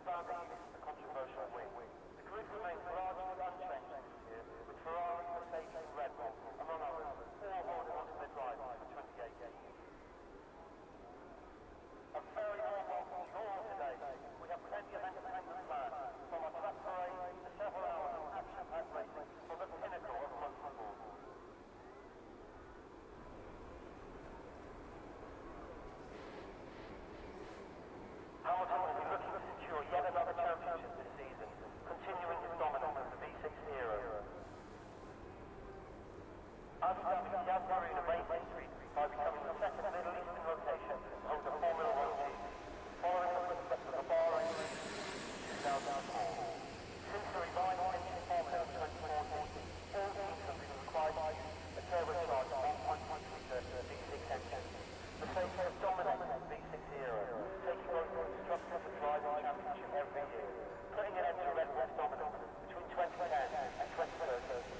founding unit of the controversial wing. The group remains largely unchanged this year, with Ferrari, Mercedes and Red Bull, among others, all holding onto their drives for 2018. A very warm welcome to you all today. We have plenty of entertainment planned, from our track parade to several hours of action-packed racing for the pinnacle of motorsport. Hamilton will be looking to secure yet another championship this season, continuing his dominance of the V6 era. Abu Dhabi Arena made history by becoming the second Middle Eastern location to hold a Formula One GP, following the footsteps of the Bahrain in 2004. Since the revised engine formula in 2014, all teams have been required to use a turbocharged 1.6-litre V6 engine. Mercedes has dominated the V6 era, taking over the Constructors and Drivers' Championship every year, putting an end to Red Bull's dominance between 2010 and 2013.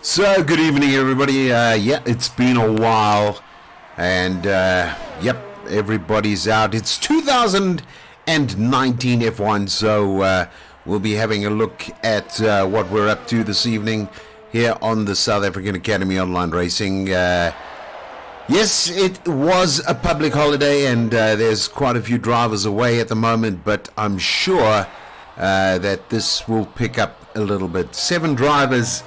So, good evening, everybody. Yeah, it's been a while, and yep, everybody's out. It's 2019 F1, so we'll be having a look at what we're up to this evening here on the South African Academy Online Racing. Yes, it was a public holiday, and there's quite a few drivers away at the moment, but I'm sure that this will pick up a little bit. 7 drivers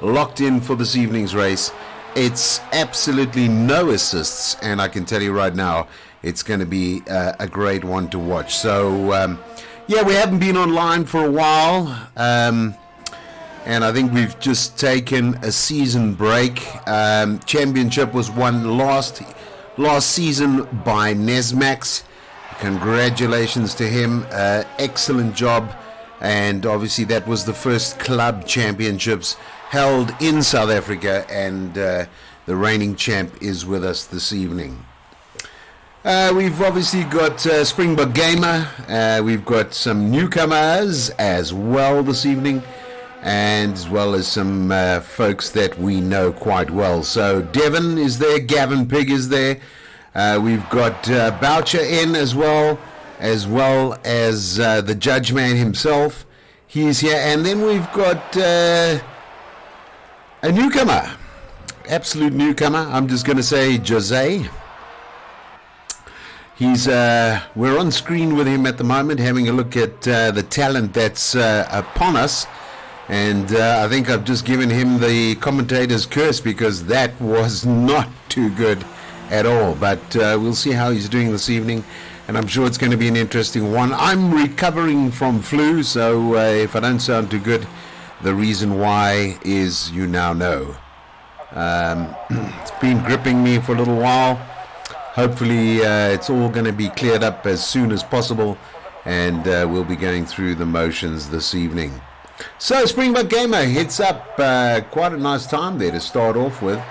locked in for this evening's race. It's absolutely no assists, and I can tell you right now, it's going to be a great one to watch. So, yeah, we haven't been online for a while, and I think we've just taken a season break. Championship was won last season by Nesmax. Congratulations to him. Excellent job. And obviously that was the first club championships held in South Africa, and the reigning champ is with us this evening. We've obviously got Springbok Gamer. We've got some newcomers as well this evening, and as well as some folks that we know quite well. So Devon is there, Gavin Pig is there. We've got Boucher in as well as the judge man himself. He's here, and then we've got a newcomer, absolute newcomer. I'm just going to say Jose. He's we're on screen with him at the moment, having a look at the talent that's upon us, and I think I've just given him the commentator's curse, because that was not too good at all. But we'll see how he's doing this evening, and I'm sure it's going to be an interesting one. I'm recovering from flu, so if I don't sound too good, the reason why is you now know. It's been gripping me for a little while. Hopefully it's all going to be cleared up as soon as possible, and we'll be going through the motions this evening. So Springbok Gamer hits up quite a nice time there to start off with.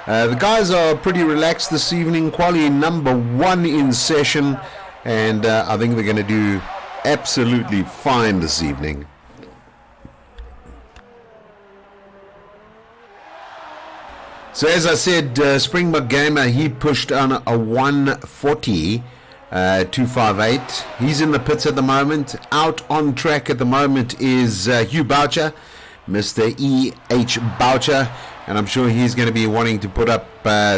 The guys are pretty relaxed this evening. Quali number 1 in session, and I think they're going to do absolutely fine this evening. So as I said, Springbok Gamer, he pushed on a 140, 258. He's in the pits at the moment. Out on track at the moment is Hugh Boucher, Mr. E.H. Boucher, and I'm sure he's going to be wanting to put up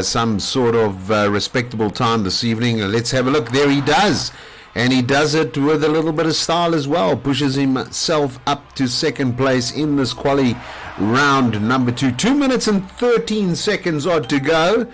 some sort of respectable time this evening. Let's have a look. There he does. And he does it with a little bit of style as well. Pushes himself up to second place in this quali round number 2. 2 minutes and 13 seconds odd to go.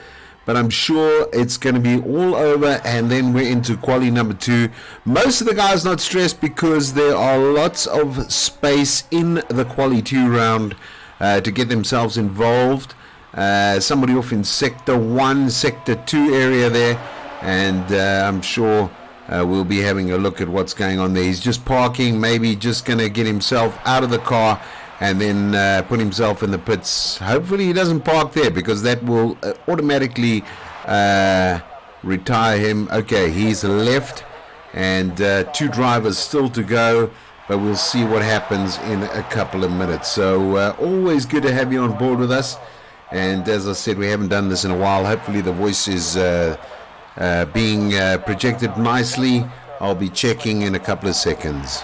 But I'm sure it's going to be all over, and then we're into quali number 2. Most of the guys not stressed, because there are lots of space in the quali 2 round to get themselves involved. Somebody off in sector 1, sector 2 area there, and I'm sure we'll be having a look at what's going on there. He's just parking, maybe just going to get himself out of the car and then put himself in the pits. Hopefully he doesn't park there, because that will automatically retire him. Okay, he's left, and 2 drivers still to go, but we'll see what happens in a couple of minutes. So always good to have you on board with us, and as I said, we haven't done this in a while. Hopefully the voice is being projected nicely. I'll be checking in a couple of seconds.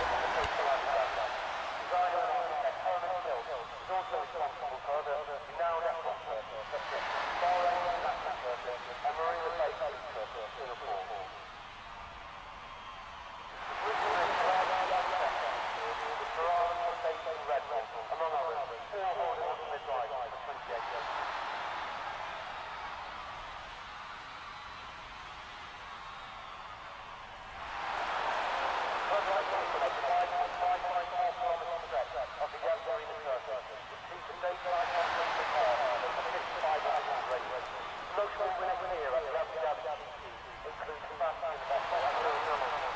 includes fast and vessel and terminology,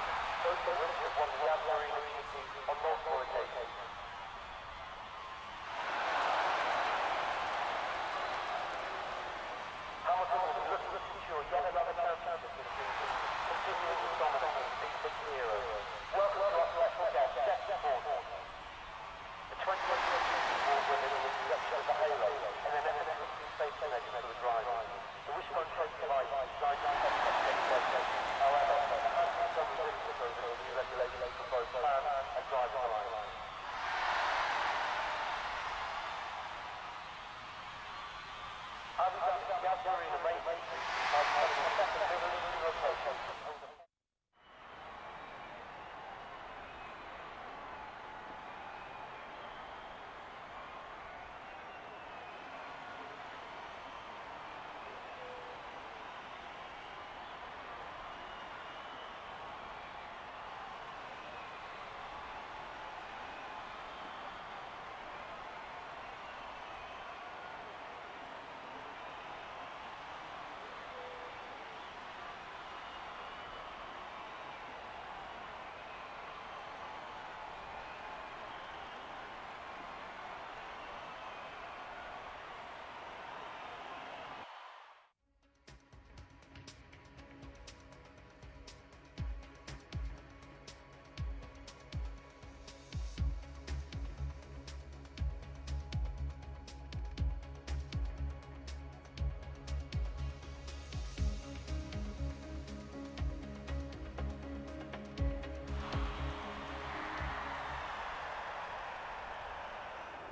both of which have won the Arena GP on multiple occasions. Hamilton will be looking to secure yet another championship this season, continuing his dominance as the Big Hero. Welcome to our special guest, Jeff Ford. The 2018 award winner in the introduction of the Halo and an eminently safe connection to the driver. The wishbone shape device is designed to protect safety. However, there has been some resistance over the new regulations for both fan and driver alike. Abu Dhabi Arena Racing are becoming the second Middle Eastern location.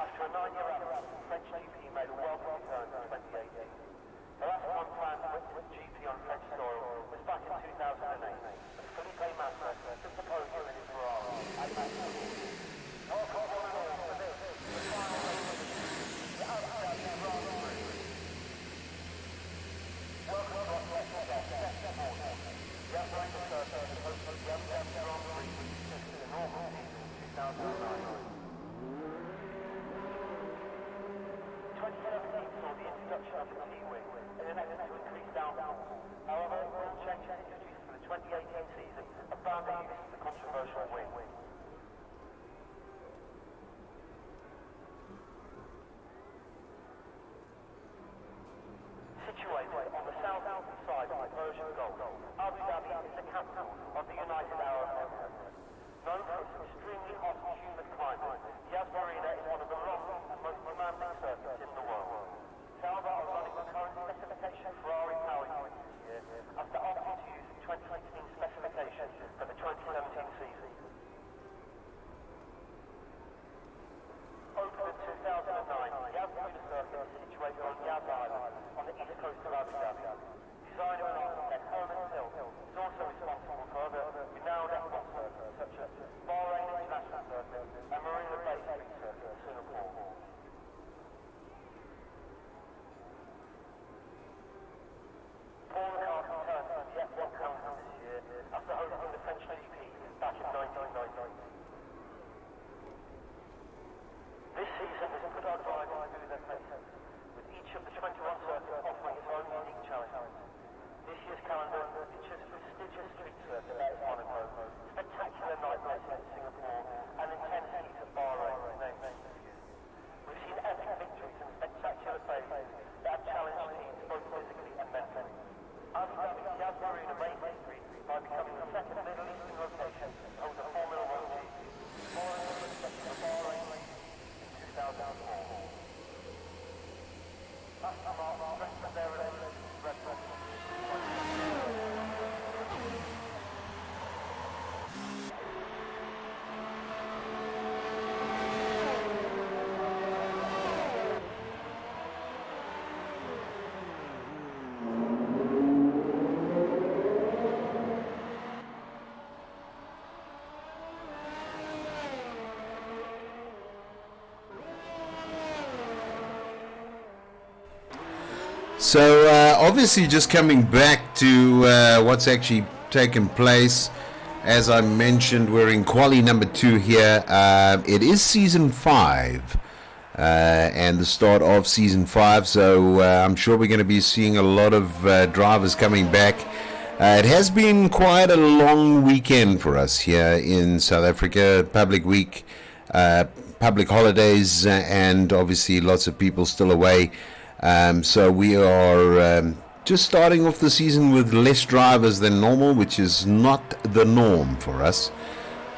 After a 9-year absence, French GP made a welcome return in 2018. The last one planned with GP on French soil was back in 2008, with Felipe Massa took the podium in his Ferrari at Baku. Welcome one and all for this, the final race of the season, the Abu Dhabi Grand Prix. Welcome to our special guest, Jeff Ford. The Arena Circuit has hosted the Abu Dhabi Grand Prix since the inaugural season in 2009. 2017 saw the introduction of the T-Wing in an effort to increase downforce. However, rule changes introduced for the 2018 season have banned the use of the controversial wing. Situated on the southeastern side of the Persian Gulf, Abu Dhabi is the capital of the United Arab Emirates. Known for its extremely hot and humid climate, DHABI Arena is one of the longest and most demanding circuits in the world. SAAOLR are running the current specification Ferrari power unit this year after opting to use the 2016 specification for the 2017 season. Opened in 2009, the DHABI circuit is situated on Yas Island on the east coast of Abu Dhabi. Designer and architect Herman Hill is also responsible for other renowned F1 circuits such as Bahrain International Circuit and Marina Bay Street Circuit in Singapore. Paul Ricard returned to the F1 calendar this year after hosting the French GP back in 1990. This season has put our drivers through their paces, with each of the 21 circuits offering its own unique challenges. This year's calendar features prestigious street circuit at Monaco, spectacular night racing in Singapore, and intense heat at Bahrain, to name a few. We've seen epic victories and spectacular failures that have challenged teams both physically and mentally. Abu Dhabi DHABI Arena made history by becoming the second Middle Eastern location to hold a Formula 1 GP, following the footsteps of Bahrain in 2004. Aston Martin strengthened their relationship with Red Bull. So obviously just coming back to what's actually taken place. As I mentioned, we're in quali number 2 here. It is season 5 and the start of season 5. So I'm sure we're going to be seeing a lot of drivers coming back. It has been quite a long weekend for us here in South Africa. Public week, public holidays, and obviously lots of people still away. So we are just starting off the season with less drivers than normal, which is not the norm for us.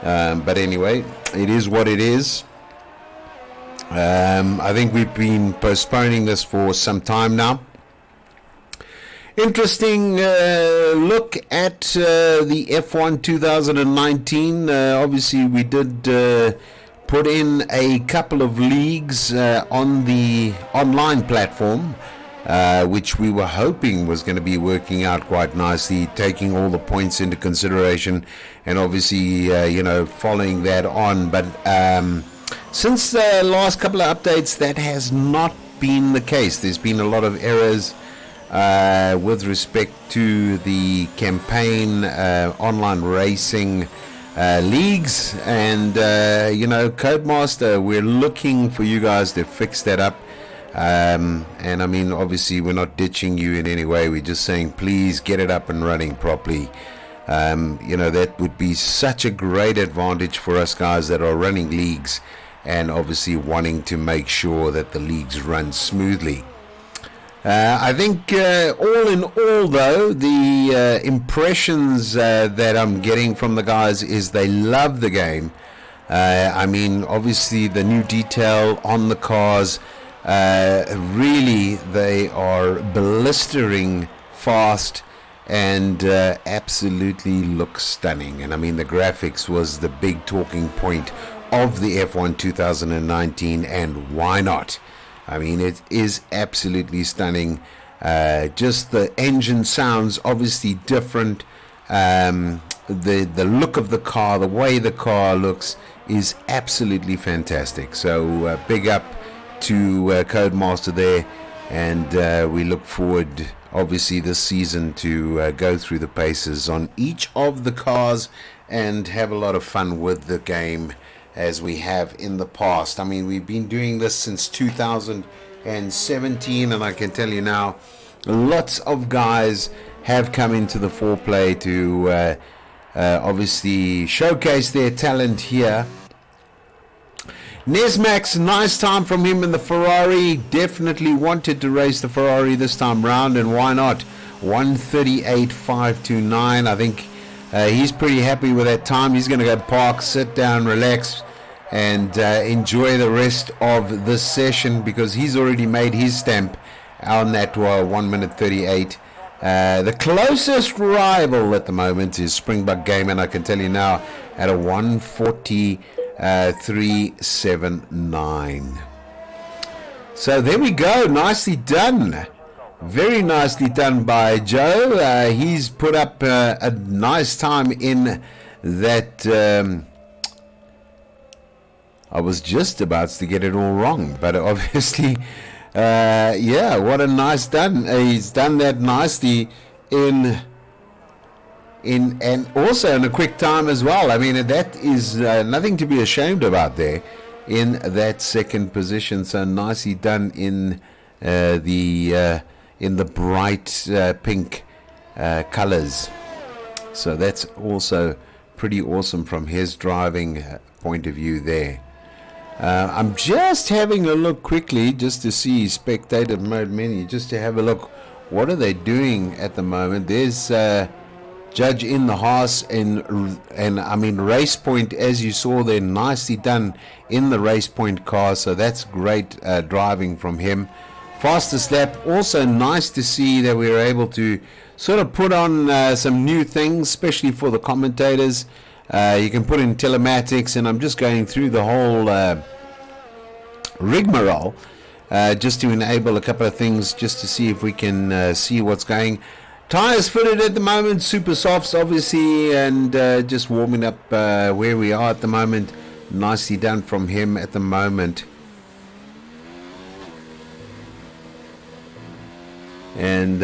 But anyway, it is what it is. I think we've been postponing this for some time now. Interesting look at the F1 2019. Obviously, we did put in a couple of leagues on the online platform, which we were hoping was going to be working out quite nicely, taking all the points into consideration, and obviously, following that on. But since the last couple of updates, that has not been the case. There's been a lot of errors with respect to the campaign online racing leagues, and Codemaster, we're looking for you guys to fix that up. And I mean, obviously we're not ditching you in any way, we're just saying please get it up and running properly. That would be such a great advantage for us guys that are running leagues and obviously wanting to make sure that the leagues run smoothly. I think all in all, though, the impressions that I'm getting from the guys is they love the game. I mean, obviously the new detail on the cars, really they are blistering fast and absolutely look stunning. And I mean, the graphics was the big talking point of the F1 2019, and why not? I mean, it is absolutely stunning. Just the engine sounds obviously different. The look of the car, the way the car looks is absolutely fantastic. So big up to Codemaster there, and we look forward obviously this season to go through the paces on each of the cars and have a lot of fun with the game as we have in the past. I mean, we've been doing this since 2017, and I can tell you now, lots of guys have come into the foreplay to obviously showcase their talent here. Nesmax, nice time from him in the Ferrari. Definitely wanted to race the Ferrari this time round, and why not? 1:38.529. I think he's pretty happy with that time. He's going to go park, sit down, relax, and enjoy the rest of this session, because he's already made his stamp on that 1:38. The closest rival at the moment is Springbok Game, and I can tell you now at a 1:43.79. So there we go. Nicely done. Very nicely done by Joe. He's put up a nice time in that. I was just about to get it all wrong, but obviously, what a nice done. He's done that nicely in and also in a quick time as well. I mean, that is nothing to be ashamed about there in that second position. So nicely done in the bright pink colors. So that's also pretty awesome from his driving point of view there. I'm just having a look quickly just to see spectator mode menu, just to have a look. What are they doing at the moment? There's Judge in the Haas, and I mean Race Point, as you saw there, nicely done in the Race Point car. So that's great driving from him. Fastest lap, also nice to see that we were able to sort of put on some new things, especially for the commentators. You can put in telematics, and I'm just going through the whole rigmarole just to enable a couple of things, just to see if we can see what's going. Tires fitted at the moment, super softs obviously, and just warming up where we are at the moment. Nicely done from him at the moment. And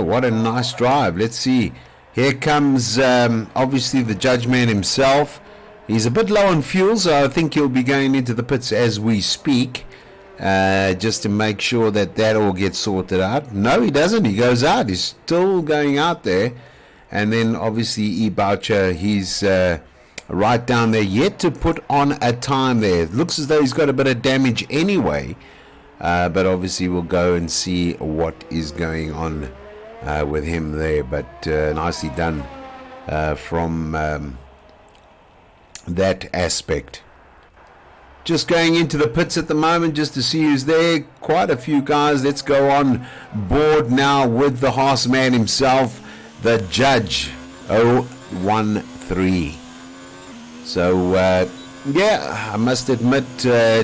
what a nice drive. Let's see. Here comes obviously the judge man himself. He's a bit low on fuel, so I think he'll be going into the pits as we speak. just to make sure that that all gets sorted out. No, he doesn't. He goes out. He's still going out there. And then obviously E-Boucher, he's right down there, yet to put on a time there. It looks as though he's got a bit of damage anyway. But obviously we'll go and see what is going on with him there. But nicely done from that aspect. Just going into the pits at the moment just to see who's there. Quite a few guys. Let's go on board now with the horseman himself, the judge 013. So yeah, I must admit,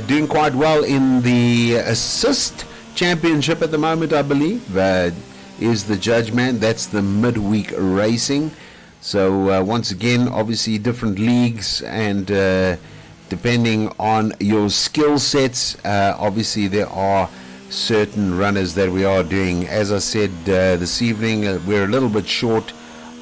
doing quite well in the assist championship at the moment, I believe, is the judge man. That's the midweek racing. So once again, obviously different leagues, and depending on your skill sets, obviously there are certain runners that we are doing. As I said this evening, we're a little bit short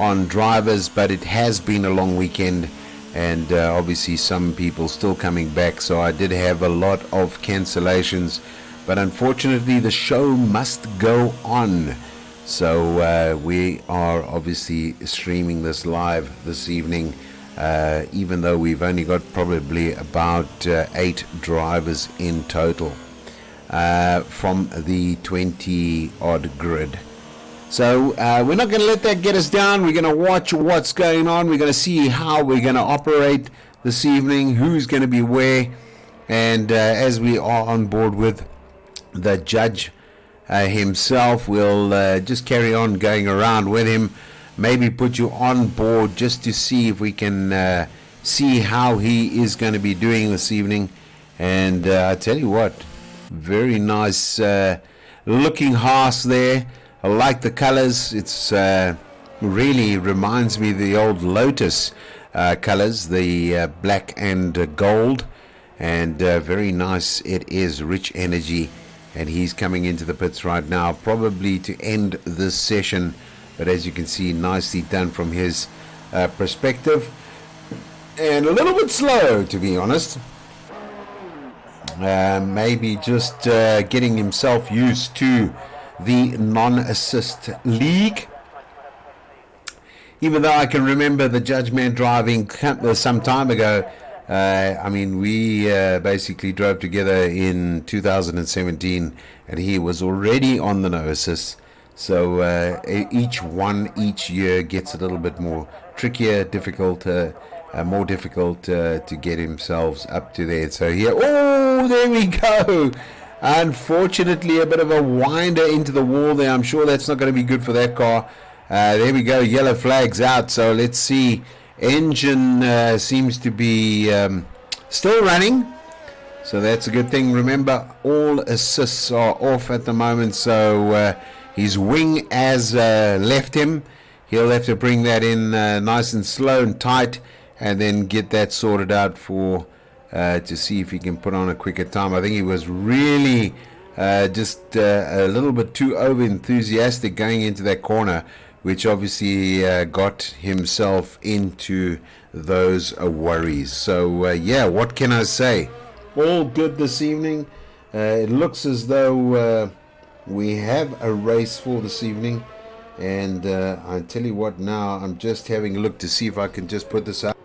on drivers, but it has been a long weekend, and obviously some people still coming back, so I did have a lot of cancellations, but unfortunately the show must go on. So we are obviously streaming this live this evening, even though we've only got probably about 8 drivers in total from the 20 odd grid. So we're not going to let that get us down. We're going to watch what's going on. We're going to see how we're going to operate this evening, who's going to be where, and as we are on board with the judge himself, we'll just carry on going around with him, maybe put you on board just to see if we can see how he is going to be doing this evening. And I tell you what, very nice looking horse there. I like the colors. It's really reminds me of the old Lotus colors, the black and gold, and very nice it is, rich energy. And he's coming into the pits right now, probably to end this session, but as you can see, nicely done from his perspective, and a little bit slow, to be honest. Maybe just getting himself used to the non-assist league, even though I can remember the judge man driving some time ago. I mean, we basically drove together in 2017, and he was already on the no assist. So each year gets a little bit more trickier, difficult, more difficult to get himself up to there. So here, oh, there we go. Unfortunately, a bit of a winder into the wall there. I'm sure that's not going to be good for that car. There we go, yellow flags out. So let's see. Engine seems to be still running, so that's a good thing. Remember, all assists are off at the moment, so his wing has left him. He'll have to bring that in nice and slow and tight, and then get that sorted out for to see if he can put on a quicker time. I think he was really just a little bit too over enthusiastic going into that corner, which obviously got himself into those worries. So yeah, what can I say? All good this evening. It looks as though we have a race for this evening, and I tell you what, now I'm just having a look to see if I can just put this up.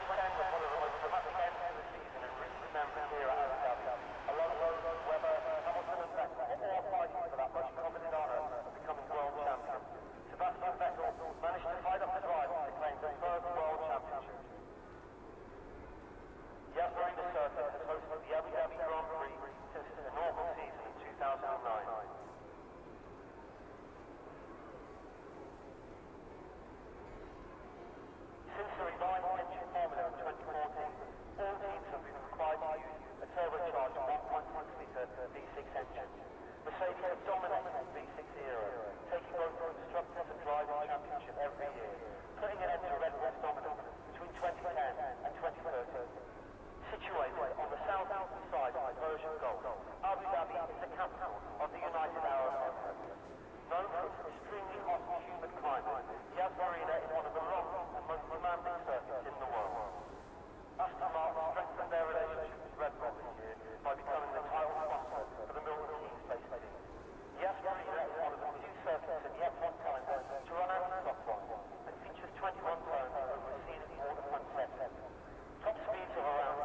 2010 was one of the most dramatic ends to the season in recent memory here at Abu Dhabi. Alonso, Webber, Hamilton and Vettel were all fighting for that much coveted honour of becoming world champions. Sebastian Vettel managed to fight up the drive to claim the first world championship. Yas Marina Circuit has hosted the Abu Dhabi Grand Prix since its inaugural season in 2009. Since the revised engine formula in 2014, all teams have been required to use a turbocharged 1.6-litre V6 engine. Mercedes have dominated the V6 era, taking both the Constructors and Drivers' Championship every year, putting an end to Red Bull's dominance between 2010 and 2013. Situated on the southeastern side of the Persian Gulf, Abu Dhabi is the capital of the United Arab Emirates. Known for its extremely hot and humid climate, Yas Marina is one of the longest and most demanding circuits in the world. Aston Martin strengthened their relationship with Red Bull this year by becoming the title sponsor for the Milton Keynes-based team. Yas Marina is one of the few circuits in the F1 calendar to run out of stop line and features 21 turns over a season for the front set. Top speeds of around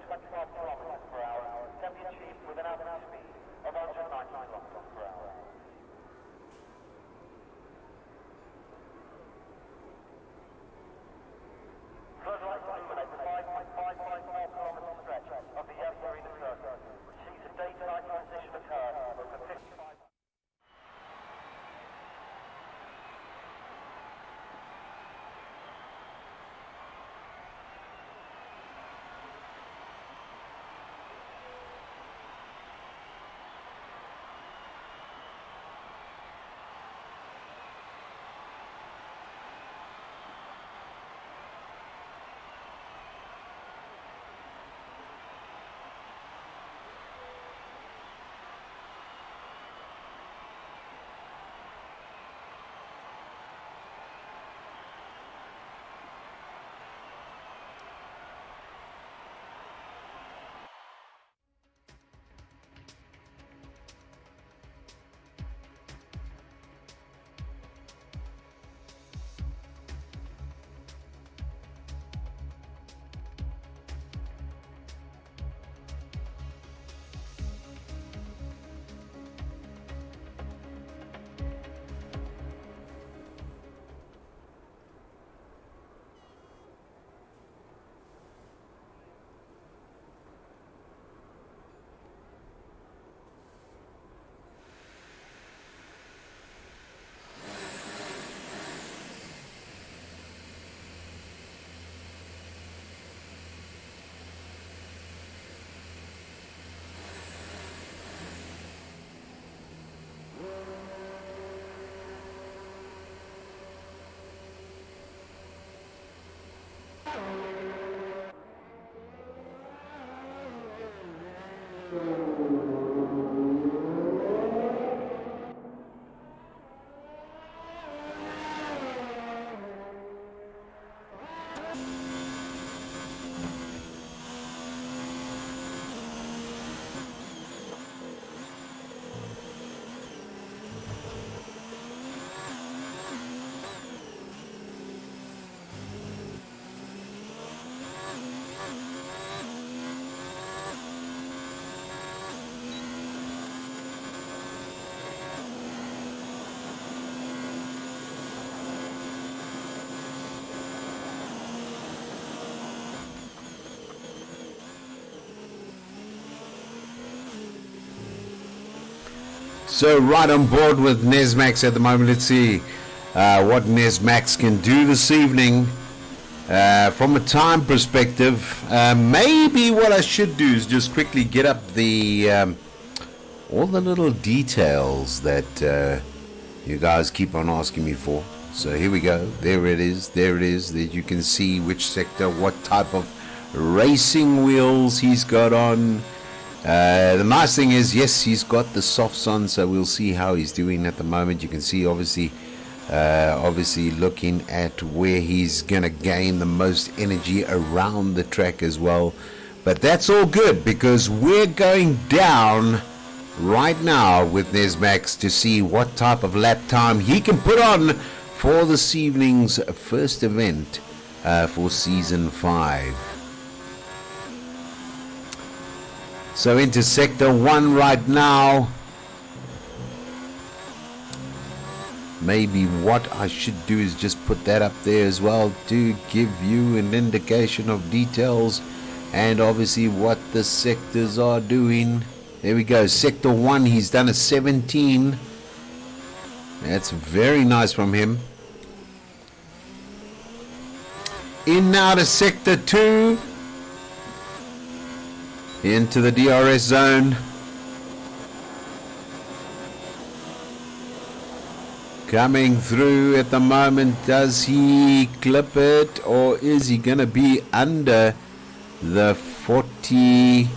325 kilometers per hour can be achieved with an average speed of 190 kilometers per hour. Floodlights illuminate the 5.554 kilometer stretch of the Yas Marina circuit, which sees a day-to-night transition occur over 55. So right on board with Nesmax at the moment. Let's see what Nesmax can do this evening. From a time perspective, maybe what I should do is just quickly get up the all the little details that you guys keep on asking me for. So here we go. There it is. There it is. That you can see which sector, what type of racing wheels he's got on. The nice thing is, yes, he's got the softs on, so we'll see how he's doing at the moment. You can see, obviously looking at where he's going to gain the most energy around the track as well. But that's all good, because we're going down right now with Nesmax to see what type of lap time he can put on for this evening's first event for season 5. So into sector 1 right now. Maybe what I should do is just put that up there as well to give you an indication of details and obviously what the sectors are doing. There we go, sector 1, he's done a 17. That's very nice from him. In now to sector 2, into the DRS zone. Coming through at the moment. Does he clip it, or is he going to be under the 40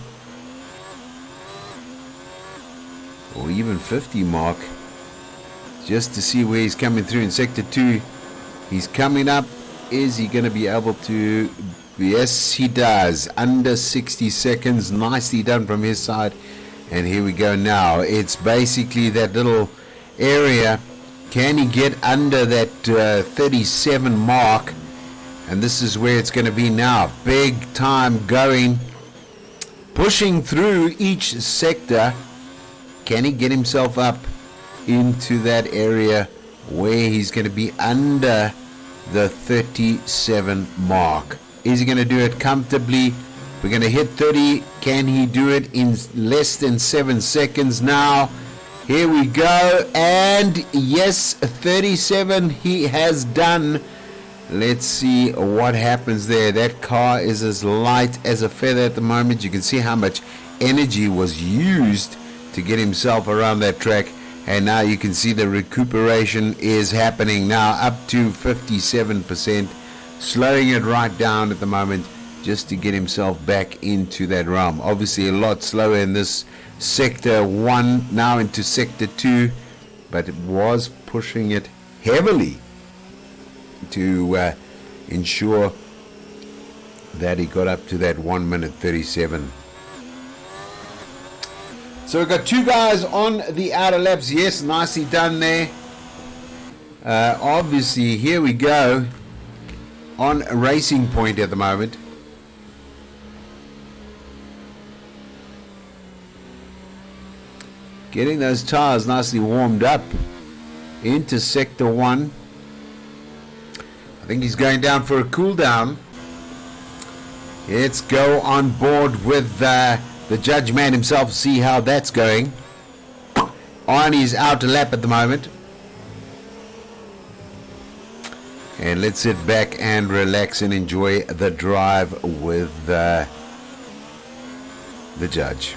or even 50 mark? Just to see where he's coming through in sector 2. He's coming up. Is he going to be able to? Yes, he does. Under 60 seconds. Nicely done from his side. And here we go now. It's basically that little area. Can he get under that 37 mark? And this is where it's going to be now. Big time going. Pushing through each sector. Can he get himself up into that area where he's going to be under the 37 mark? Is he going to do it comfortably? We're going to hit 30. Can he do it in less than 7 seconds now? Here we go, and yes, 37 he has done. Let's see what happens there. That car is as light as a feather at the moment. You can see how much energy was used to get himself around that track, and now you can see the recuperation is happening now up to 57%, slowing it right down at the moment just to get himself back into that realm. Obviously a lot slower in this sector 1, now into sector 2, but it was pushing it heavily to ensure that he got up to that 1 minute 37. So we've got 2 guys on the outer laps. Yes, nicely done there. Obviously here we go on a racing point at the moment. Getting those tires nicely warmed up into sector 1. I think he's going down for a cool down. Let's go on board with the judge man himself, see how that's going. On his outer lap at the moment. And let's sit back and relax and enjoy the drive with the judge.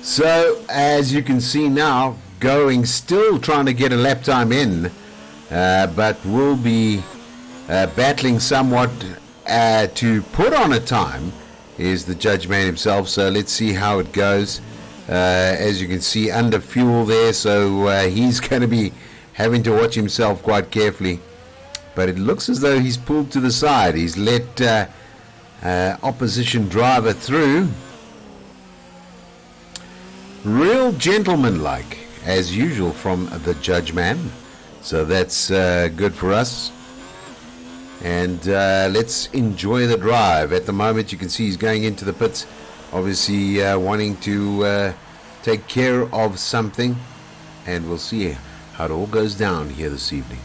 So as you can see now, going, still trying to get a lap time in, but will be battling somewhat to put on a time is the judge man himself. So let's see how it goes. As you can see, under fuel there, so he's going to be having to watch himself quite carefully. But it looks as though he's pulled to the side. He's let opposition driver through. Real gentleman-like, as usual, from the judge man. So that's good for us. And let's enjoy the drive. At the moment, you can see he's going into the pits, obviously wanting to take care of something. And we'll see how it all goes down here this evening.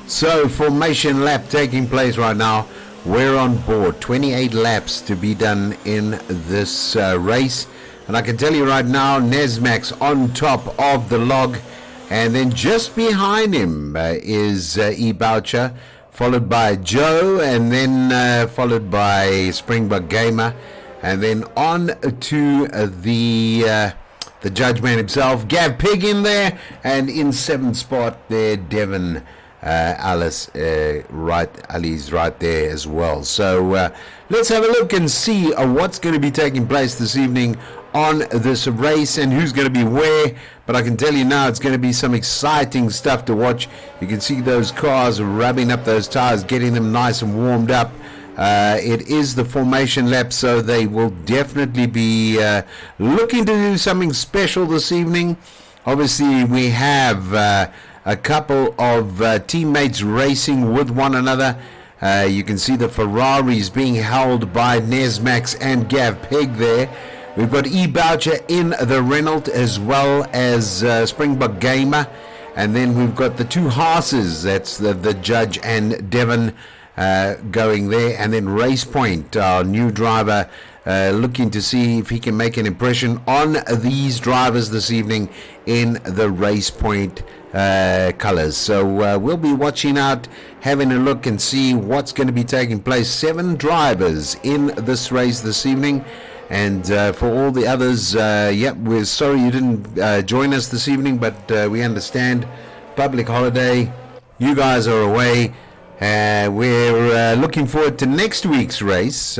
So, formation lap taking place right now. We're on board. 28 laps to be done in this race. And I can tell you right now, Nesmax on top of the log. And then just behind him is E-Boucher, followed by Joe, and then followed by Springbok Gamer. And then on to the judge man himself, Gav Pig in there. And in 7th spot there, Devon Alice, Ali's right there as well. So let's have a look and see what's going to be taking place this evening on this race and who's going to be where. But I can tell you now, it's going to be some exciting stuff to watch. You can see those cars rubbing up those tires, getting them nice and warmed up. It is the formation lap, so they will definitely be looking to do something special this evening. Obviously, we have a couple of teammates racing with one another. You can see the Ferraris being held by Nesmax and Gav Pig there. We've got E-Boucher in the Renault as well as Springbok Gamer. And then we've got the two Haas's, that's the Judge and Devon going there. And then Race Point, our new driver, looking to see if he can make an impression on these drivers this evening in the Race Point colors. So we'll be watching out, having a look and see what's going to be taking place. 7 drivers in this race this evening. And for all the others, we're sorry you didn't join us this evening, but we understand. Public holiday, you guys are away. We're looking forward to next week's race.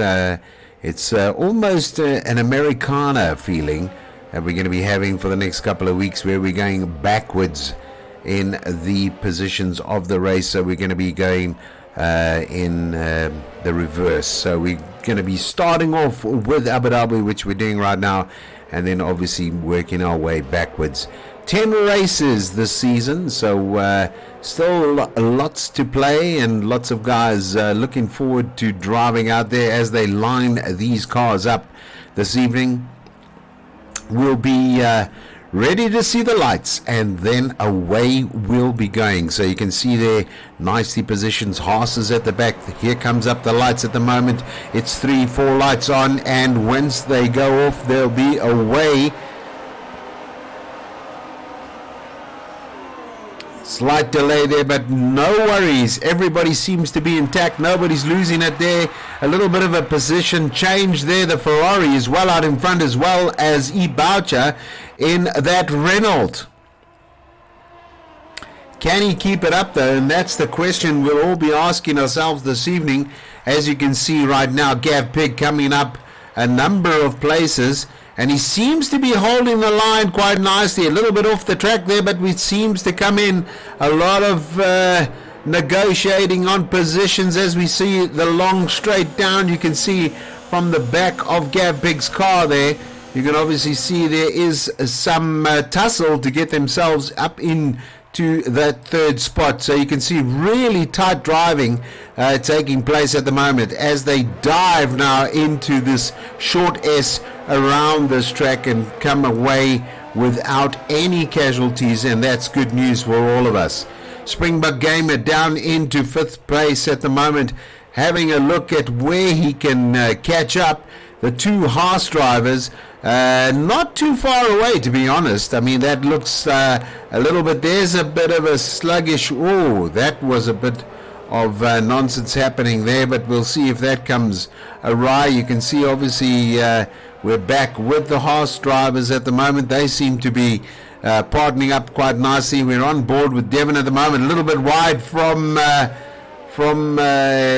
It's almost an Americana feeling that we're going to be having for the next couple of weeks, where we're going backwards in the positions of the race. So we're going to be going in the reverse. So we're going to be starting off with Abu Dhabi, which we're doing right now, and then obviously working our way backwards. 10 races this season, so still lots to play, and lots of guys looking forward to driving out there as they line these cars up this evening. We'll be ready to see the lights, and then away we'll be going. So you can see there, nicely positioned horses at the back. Here comes up the lights at the moment. It's 3-4 lights on, and once they go off, they'll be away. Slight delay there, but no worries. Everybody seems to be intact. Nobody's losing it there. A little bit of a position change there. The Ferrari is well out in front, as well as E-Boucher in that Renault. Can he keep it up though? And that's the question we'll all be asking ourselves this evening. As you can see right now, Gav Pig coming up a number of places, and he seems to be holding the line quite nicely. A little bit off the track there, but it seems to come in a lot of negotiating on positions. As we see the long straight down, you can see from the back of Gav Pig's car there, you can obviously see there is some tussle to get themselves up into that 3rd spot. So you can see really tight driving taking place at the moment as they dive now into this short S around this track and come away without any casualties, and that's good news for all of us. Springbok Gamer down into 5th place at the moment, having a look at where he can catch up. The two Haas drivers not too far away, to be honest. I mean, that looks a little bit, there's a bit of a sluggish, that was a bit of nonsense happening there, but we'll see if that comes awry. You can see obviously we're back with the Haas drivers at the moment. They seem to be partnering up quite nicely. We're on board with Devon at the moment, a little bit wide from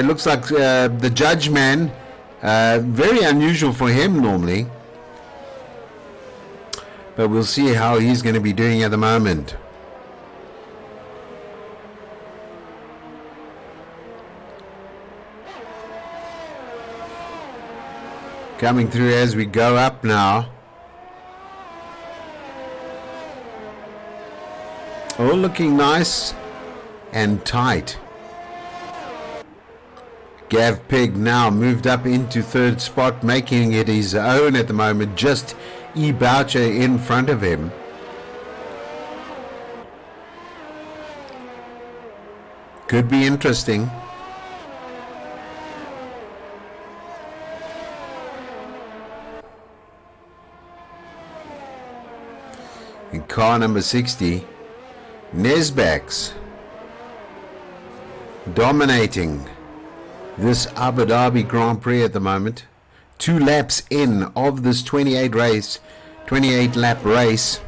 looks like the judge man. Very unusual for him normally, but we'll see how he's going to be doing at the moment. Coming through as we go up now. All looking nice and tight. Gav Pig now moved up into 3rd spot, making it his own at the moment. Just E-Boucher in front of him. Could be interesting. In car number 60, Nesbacks dominating this Abu Dhabi Grand Prix at the moment. 2 laps in of this 28 lap race.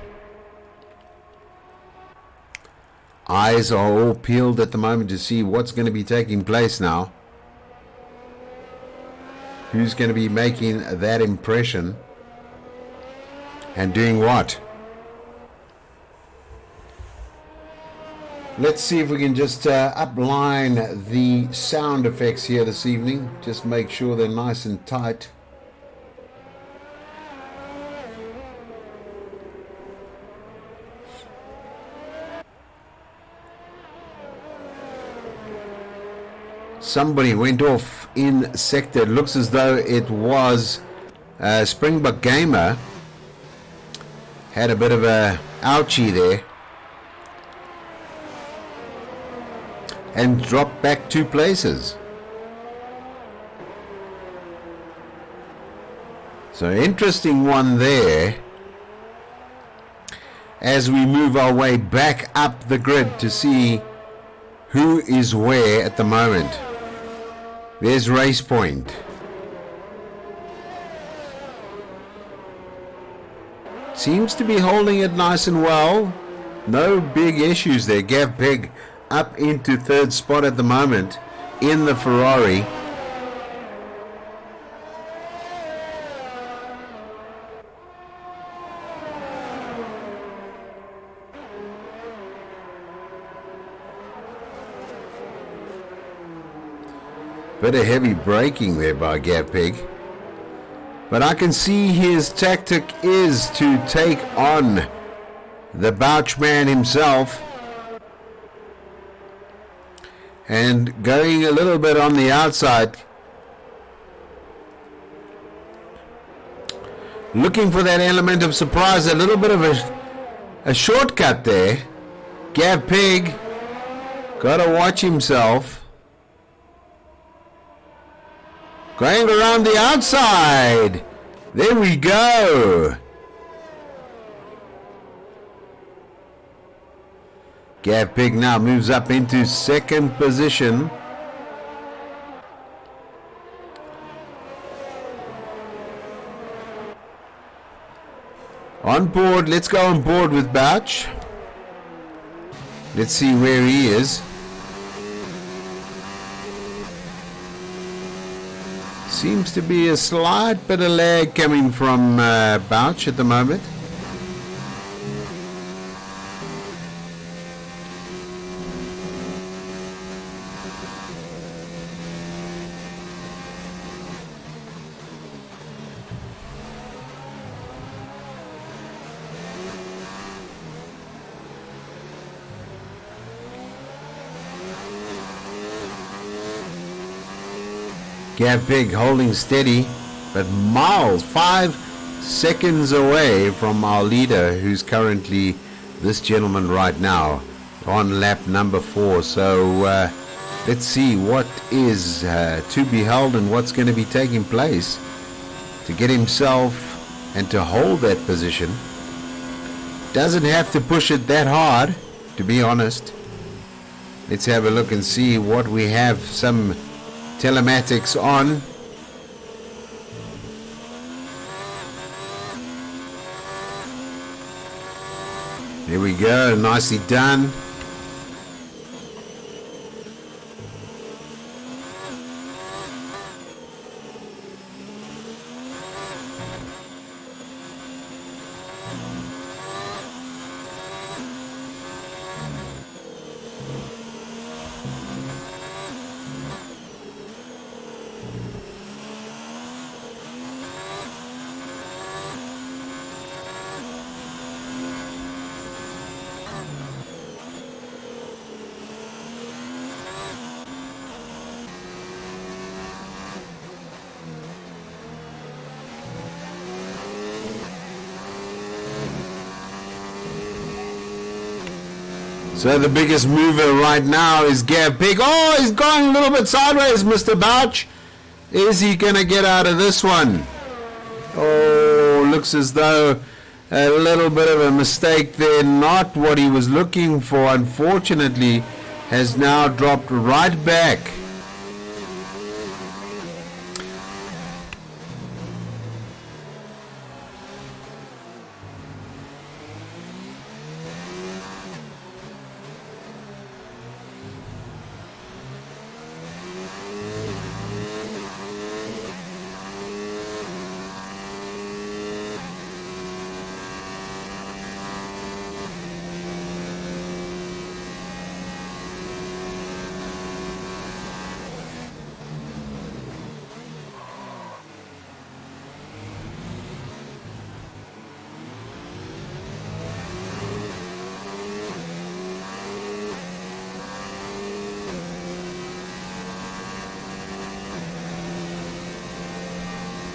Eyes are all peeled at the moment to see what's going to be taking place now. Who's going to be making that impression and doing what? Let's see if we can just upline the sound effects here this evening. Just make sure they're nice and tight. Somebody went off in sector. It looks as though it was Springbok Gamer. Had a bit of a ouchie there. And dropped back 2 places. So interesting one there. As we move our way back up the grid to see who is where at the moment. There's Race Point. Seems to be holding it nice and well. No big issues there. Gav Pig up into 3rd spot at the moment in the Ferrari. Bit of heavy braking there by Gav Pig. But I can see his tactic is to take on the Bouch man himself. And going a little bit on the outside. Looking for that element of surprise. A little bit of a shortcut there. Gav Pig. Gotta watch himself. Going around the outside. There we go. Gav Pig now moves up into 2nd position. On board, let's go on board with Bouch. Let's see where he is. Seems to be a slight bit of lag coming from Bouch at the moment. Gav Pig holding steady, but miles, 5 seconds away from our leader, who's currently this gentleman right now on lap number 4. So let's see what is to be held and what's going to be taking place to get himself and to hold that position. Doesn't have to push it that hard, to be honest. Let's have a look and see what we have. Some telematics on. There we go, nicely done. So the biggest mover right now is Gav Pig. Oh, he's gone a little bit sideways, Mr. Bouch. Is he going to get out of this one? Oh, looks as though a little bit of a mistake there. Not what he was looking for, unfortunately, has now dropped right back.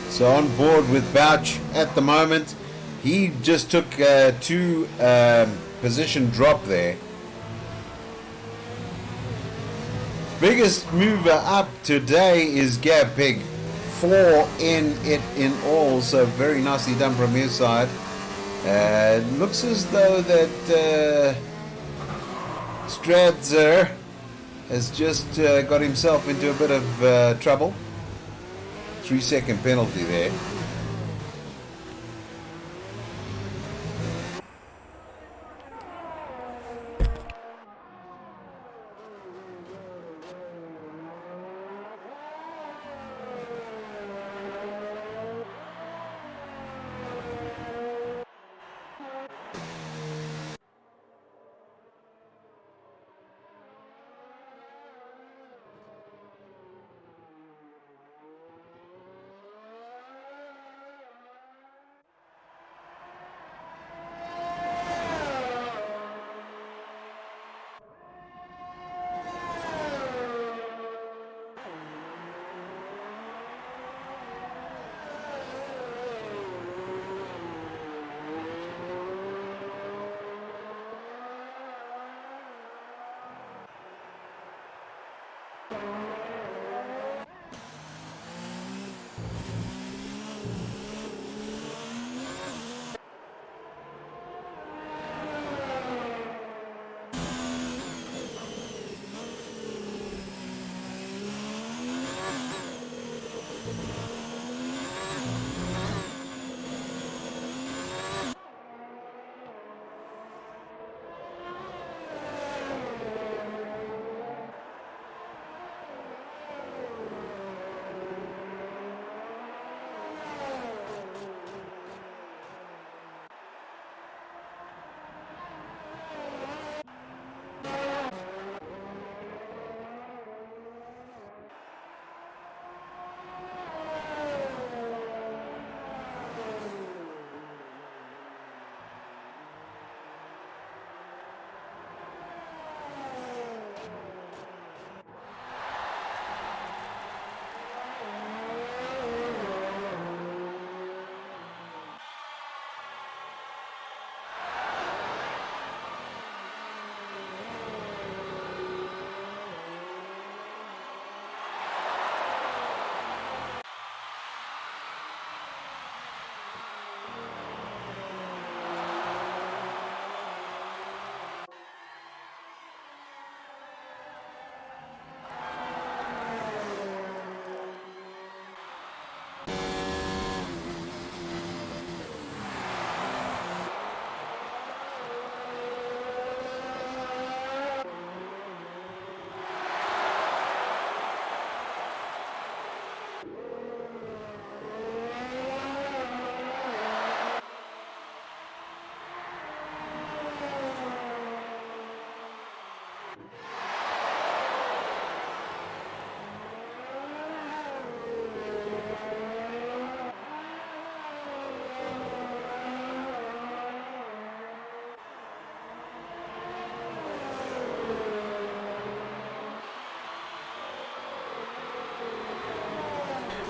So on board with Bouch at the moment. He just took two position drop there. Biggest mover up today is Gav Pig. 4 in it in all, so very nicely done from his side. Looks as though that Stradzer has just got himself into a bit of trouble. 3-second penalty there.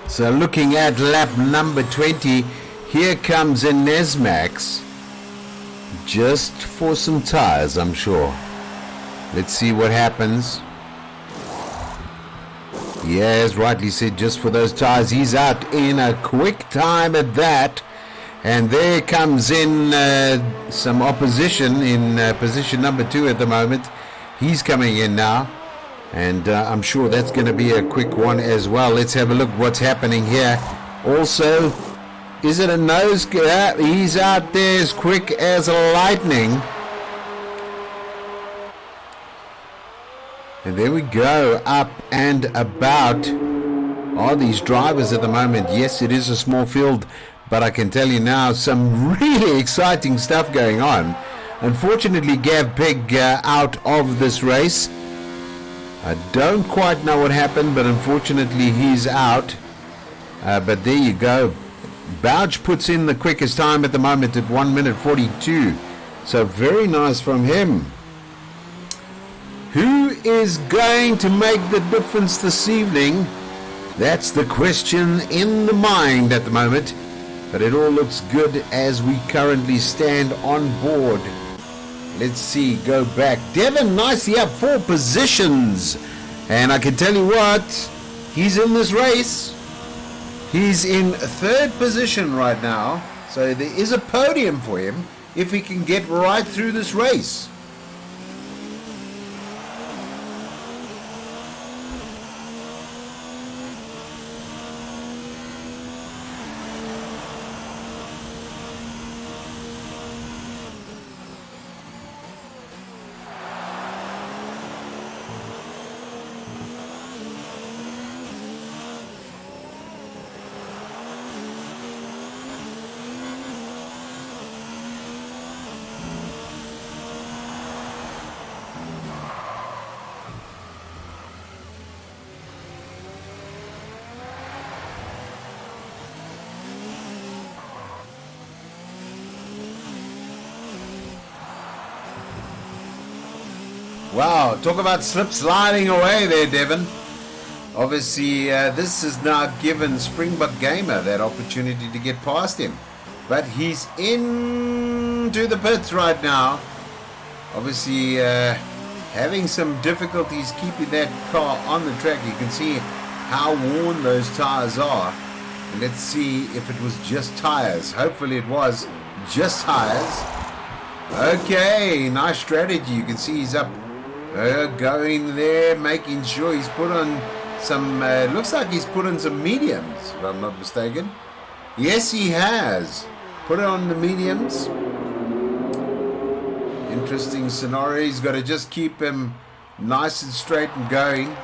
So looking at lap number 20, here comes Nesmax, just for some tires, I'm sure. Let's see what happens. Yes, rightly said, just for those tires. He's out in a quick time at that. And there comes in some opposition in position number 2 at the moment. He's coming in now. And I'm sure that's going to be a quick one as well. Let's have a look what's happening here. Also, is it a nose? He's out there as quick as lightning. And there we go, up and about are these drivers at the moment. Yes, it is a small field, but I can tell you now, some really exciting stuff going on. Unfortunately, Gav Pig out of this race. I don't quite know what happened, but unfortunately he's out. But there you go. Bouch puts in the quickest time at the moment at 1 minute 42. So very nice from him. Who is going to make the difference this evening? That's the question in the mind at the moment. But it all looks good as we currently stand on board. Let's see, go back. Devon nicely up 4 positions. And I can tell you what, he's in this race. He's in 3rd position right now. So there is a podium for him if he can get right through this race. Wow, talk about slip sliding away there, Devon. Obviously, this has now given Springbok Gamer that opportunity to get past him. But he's into the pits right now. Obviously, having some difficulties keeping that car on the track. You can see how worn those tires are. And let's see if it was just tires. Hopefully it was just tires. Okay, nice strategy. You can see he's up. Going there, making sure he's put on some, looks like he's put on some mediums, if I'm not mistaken. Yes, he has. Put it on the mediums. Interesting scenario. He's got to just keep him nice and straight and going,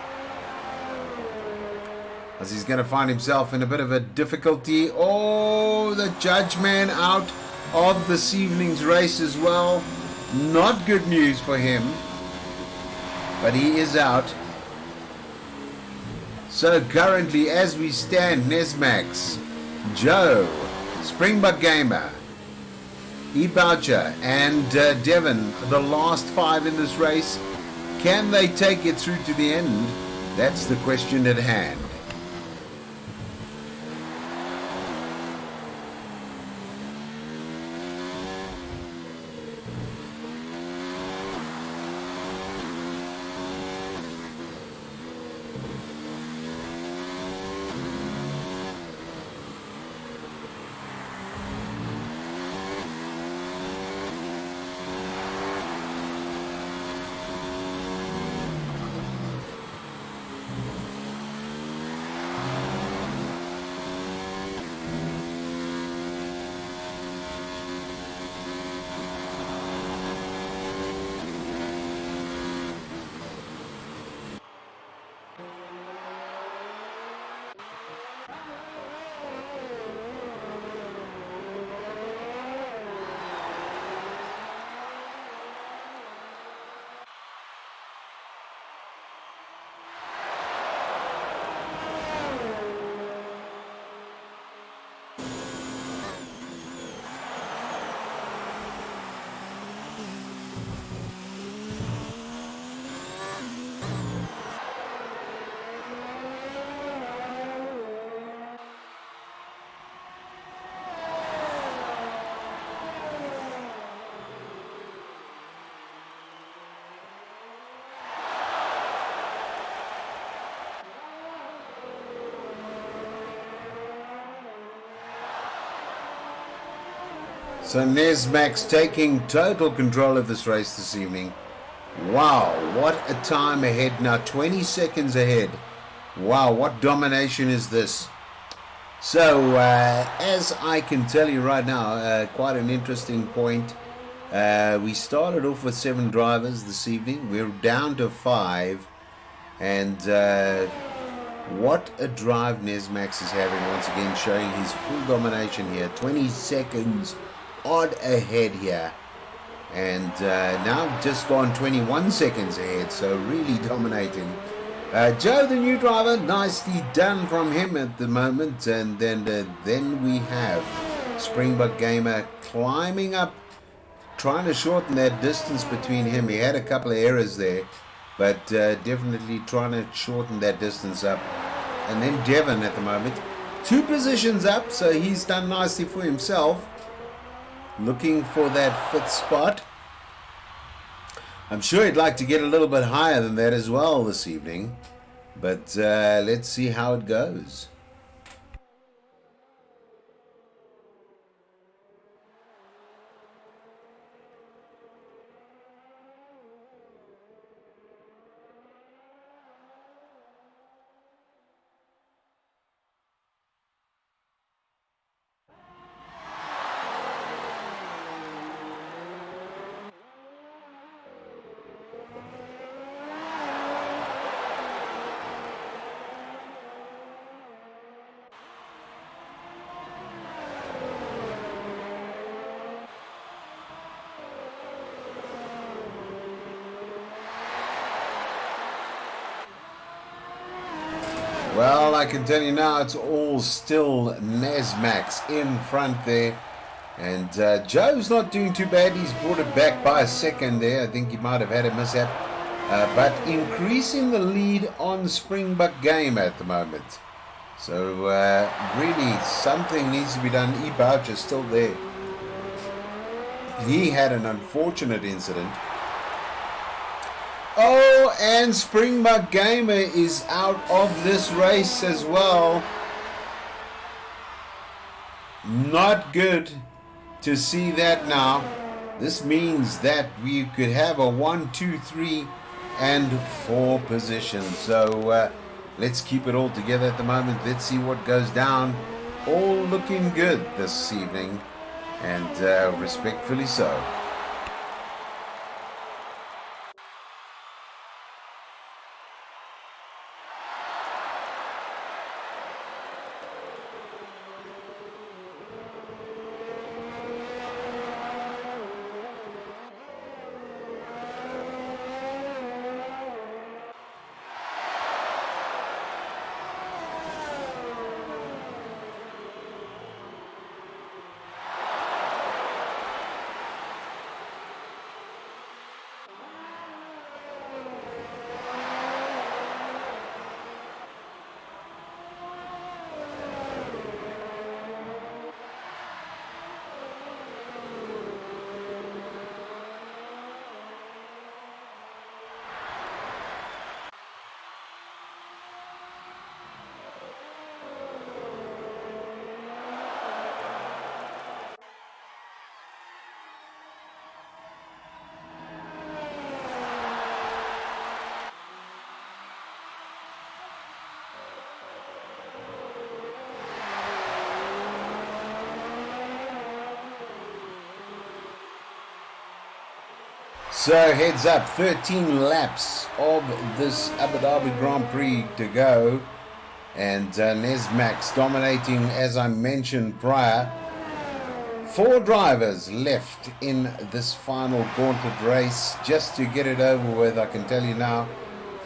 as he's going to find himself in a bit of a difficulty. Oh, the judge man out of this evening's race as well. Not good news for him. But he is out. So currently, as we stand, Nesmax, Joe, Springbok Gamer, E-Boucher, and Devon, the last 5 in this race. Can they take it through to the end? That's the question at hand. So Nesmax taking total control of this race this evening. Wow, what a time ahead now, 20 seconds ahead. Wow, what domination is this? So, as I can tell you right now, quite an interesting point. We started off with 7 drivers this evening. We're down to 5. And what a drive Nesmax is having once again, showing his full domination here. 20 seconds odd ahead here. And now just gone 21 seconds ahead, so really dominating. Joe, the new driver, nicely done from him at the moment. And then we have Springbok Gamer climbing up, trying to shorten that distance between him. He had a couple of errors there, but definitely trying to shorten that distance up. And then Devon at the moment, 2 positions up, so he's done nicely for himself. Looking for that 5th spot. I'm sure he'd like to get a little bit higher than that as well this evening. But let's see how it goes. Well, I can tell you now, it's all still Nesmax in front there. And Joe's not doing too bad. He's brought it back by a second there. I think he might have had a mishap. But increasing the lead on Springbok Game at the moment. So really something needs to be done. E-Bouch is still there. He had an unfortunate incident. Oh, and Springbok Gamer is out of this race as well. Not good to see that now. This means that we could have a 1, 2, 3, and 4 position. So let's keep it all together at the moment. Let's see what goes down. All looking good this evening, and respectfully so. So heads up, 13 laps of this Abu Dhabi Grand Prix to go, and Nesmax dominating, as I mentioned prior. 4 drivers left in this final gauntlet race just to get it over with. I can tell you now,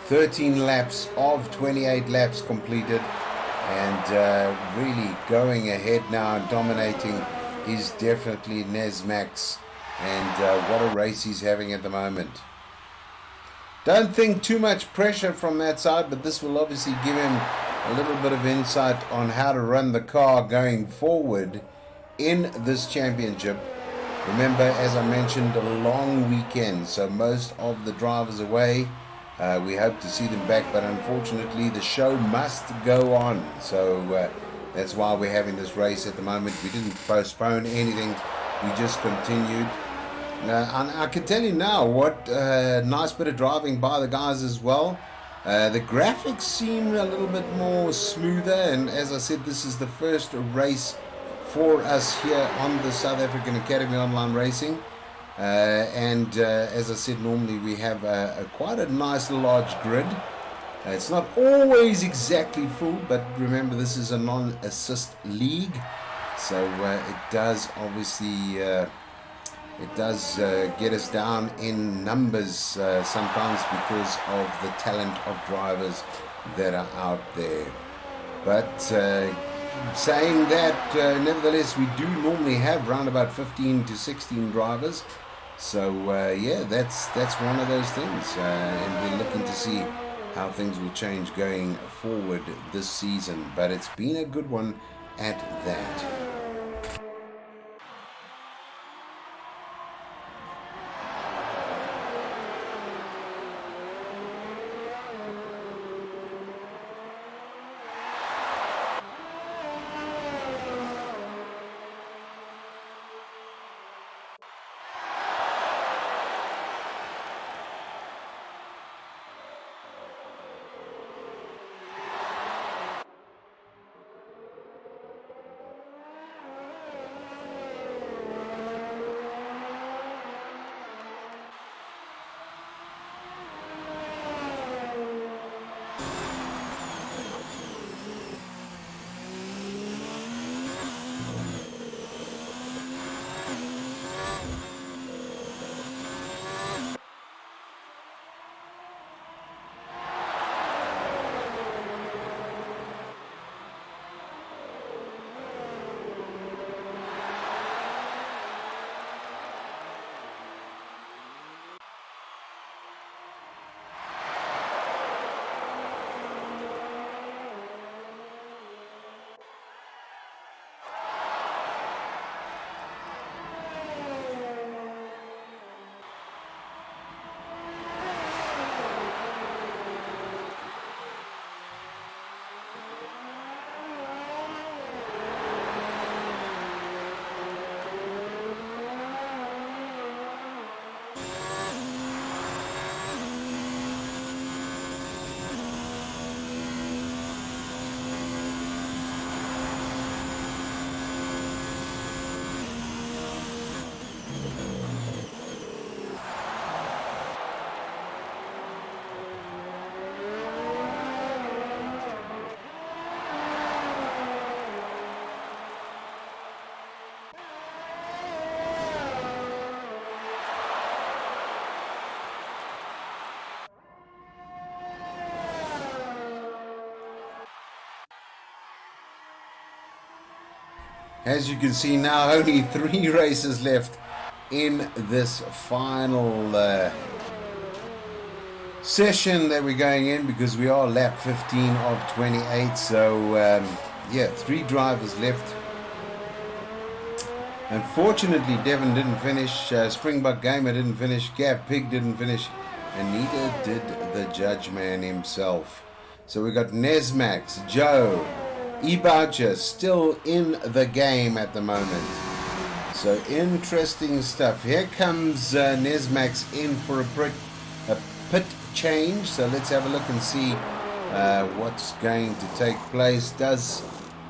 13 laps of 28 laps completed, and really going ahead now and dominating is definitely Nesmax. And what a race he's having at the moment. Don't think too much pressure from that side, but this will obviously give him a little bit of insight on how to run the car going forward in this championship. Remember, as I mentioned, a long weekend, so most of the drivers away. We hope to see them back, but unfortunately the show must go on. So that's why we're having this race at the moment. We didn't postpone anything. we just continued. And I can tell you now what nice bit of driving by the guys as well. The graphics seem a little bit more smoother, and as I said, this is the first race for us here on the South African Academy Online Racing. As I said, normally we have quite a nice large grid. It's not always exactly full, but remember this is a non-assist league, so it does obviously get us down in numbers sometimes because of the talent of drivers that are out there. But saying that, nevertheless, we do normally have around about 15 to 16 drivers. So yeah, that's one of those things, and we're looking to see how things will change going forward this season. But it's been a good one at that. As you can see now, only 3 races left in this final session that we're going in, because we are lap 15 of 28. So yeah, 3 drivers left. Unfortunately, Devon didn't finish, Springbok Gamer didn't finish, Gav Pig didn't finish, and neither did the judge man himself. So we got Nesmax, Joe, E-Boucher still in the game at the moment. So interesting stuff. Here comes Nesmax in for a pit change. So let's have a look and see what's going to take place. Does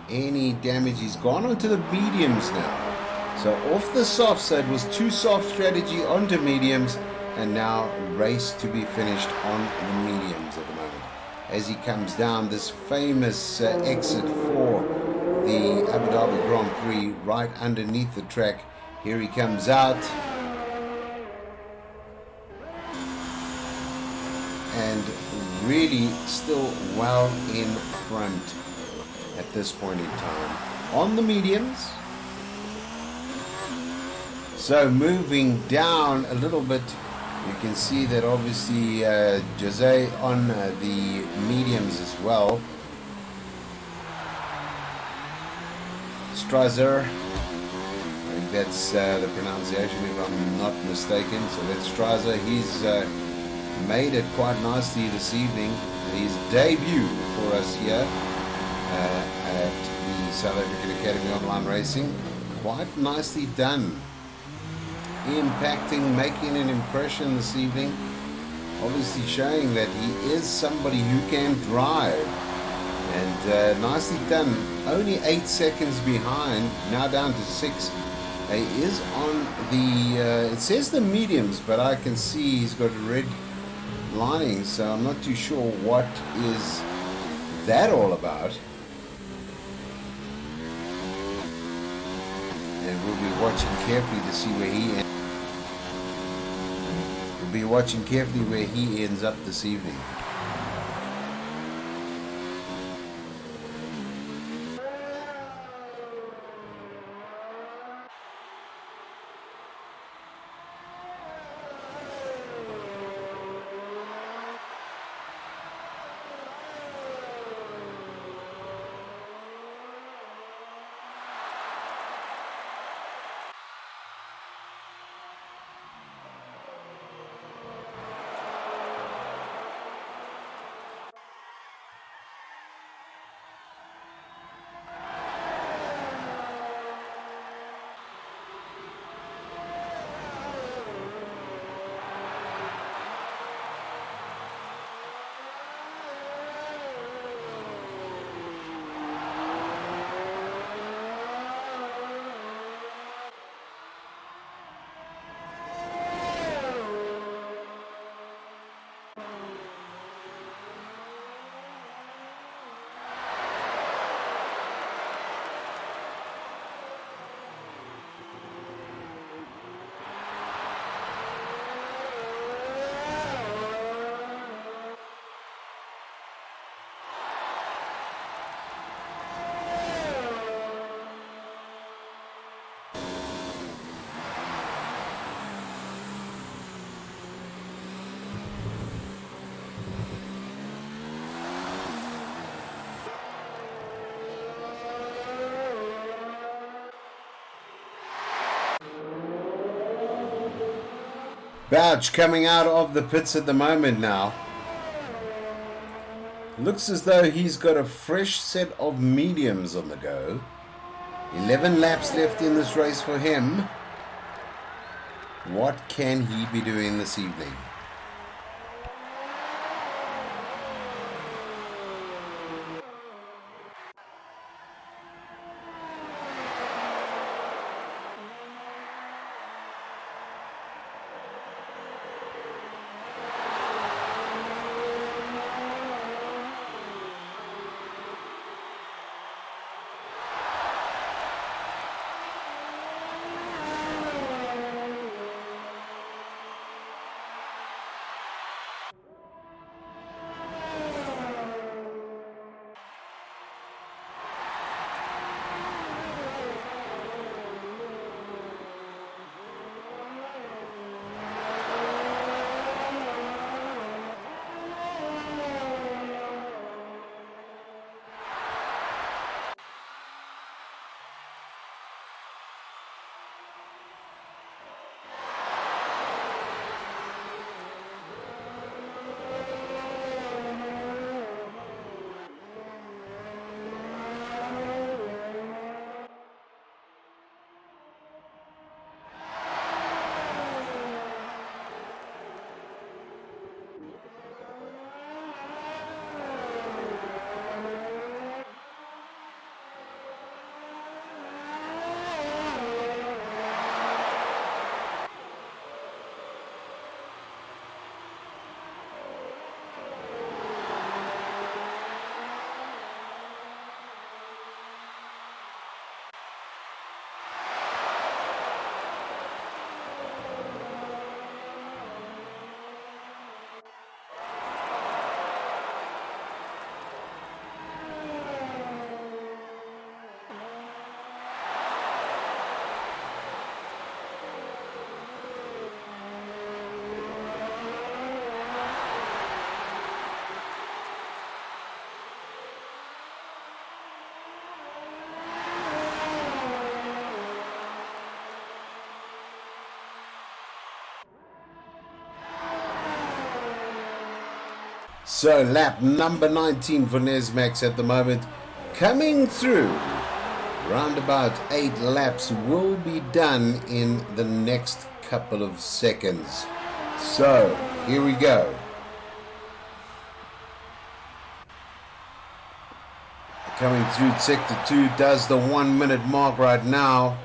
any damage? He's gone onto the mediums now. So off the soft, so it was 2 soft strategy onto mediums, and now race to be finished on the mediums at the moment. As he comes down this famous exit for the Abu Dhabi Grand Prix, right underneath the track. Here he comes out, and really still well in front at this point in time on the mediums. So moving down a little bit, you can see that obviously Jose on the mediums as well. Strasser, I think that's the pronunciation if I'm not mistaken. So that's Strasser. He's made it quite nicely this evening. His debut for us here at the South African Academy Online Racing. Quite nicely done impacting, making an impression this evening. Obviously showing that he is somebody who can drive. And nicely done. Only 8 seconds behind, now down to 6. He is on the, it says the mediums, but I can see he's got red lining, so I'm not too sure what is that all about. And we'll be watching carefully to see where he ends. We'll be watching carefully where he ends up this evening. Bouch coming out of the pits at the moment now. Looks as though he's got a fresh set of mediums on the go. 11 laps left in this race for him. What can he be doing this evening? So lap number 19 for Nesmax at the moment. Coming through. Round about 8 laps will be done in the next couple of seconds. So, here we go. Coming through sector 2, does the 1 minute mark right now.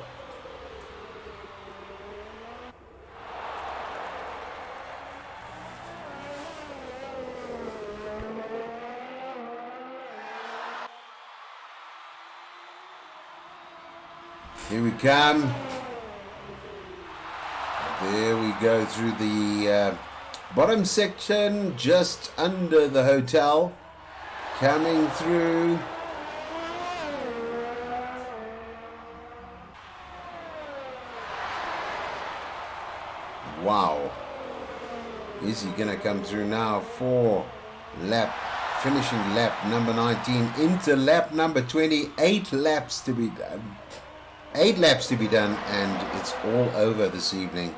Here we come. There we go through the bottom section, just under the hotel. Coming through. Wow. Is he going to come through now for finishing lap number 19 into lap number 20. 8 laps to be done. 8 laps to be done, and it's all over this evening.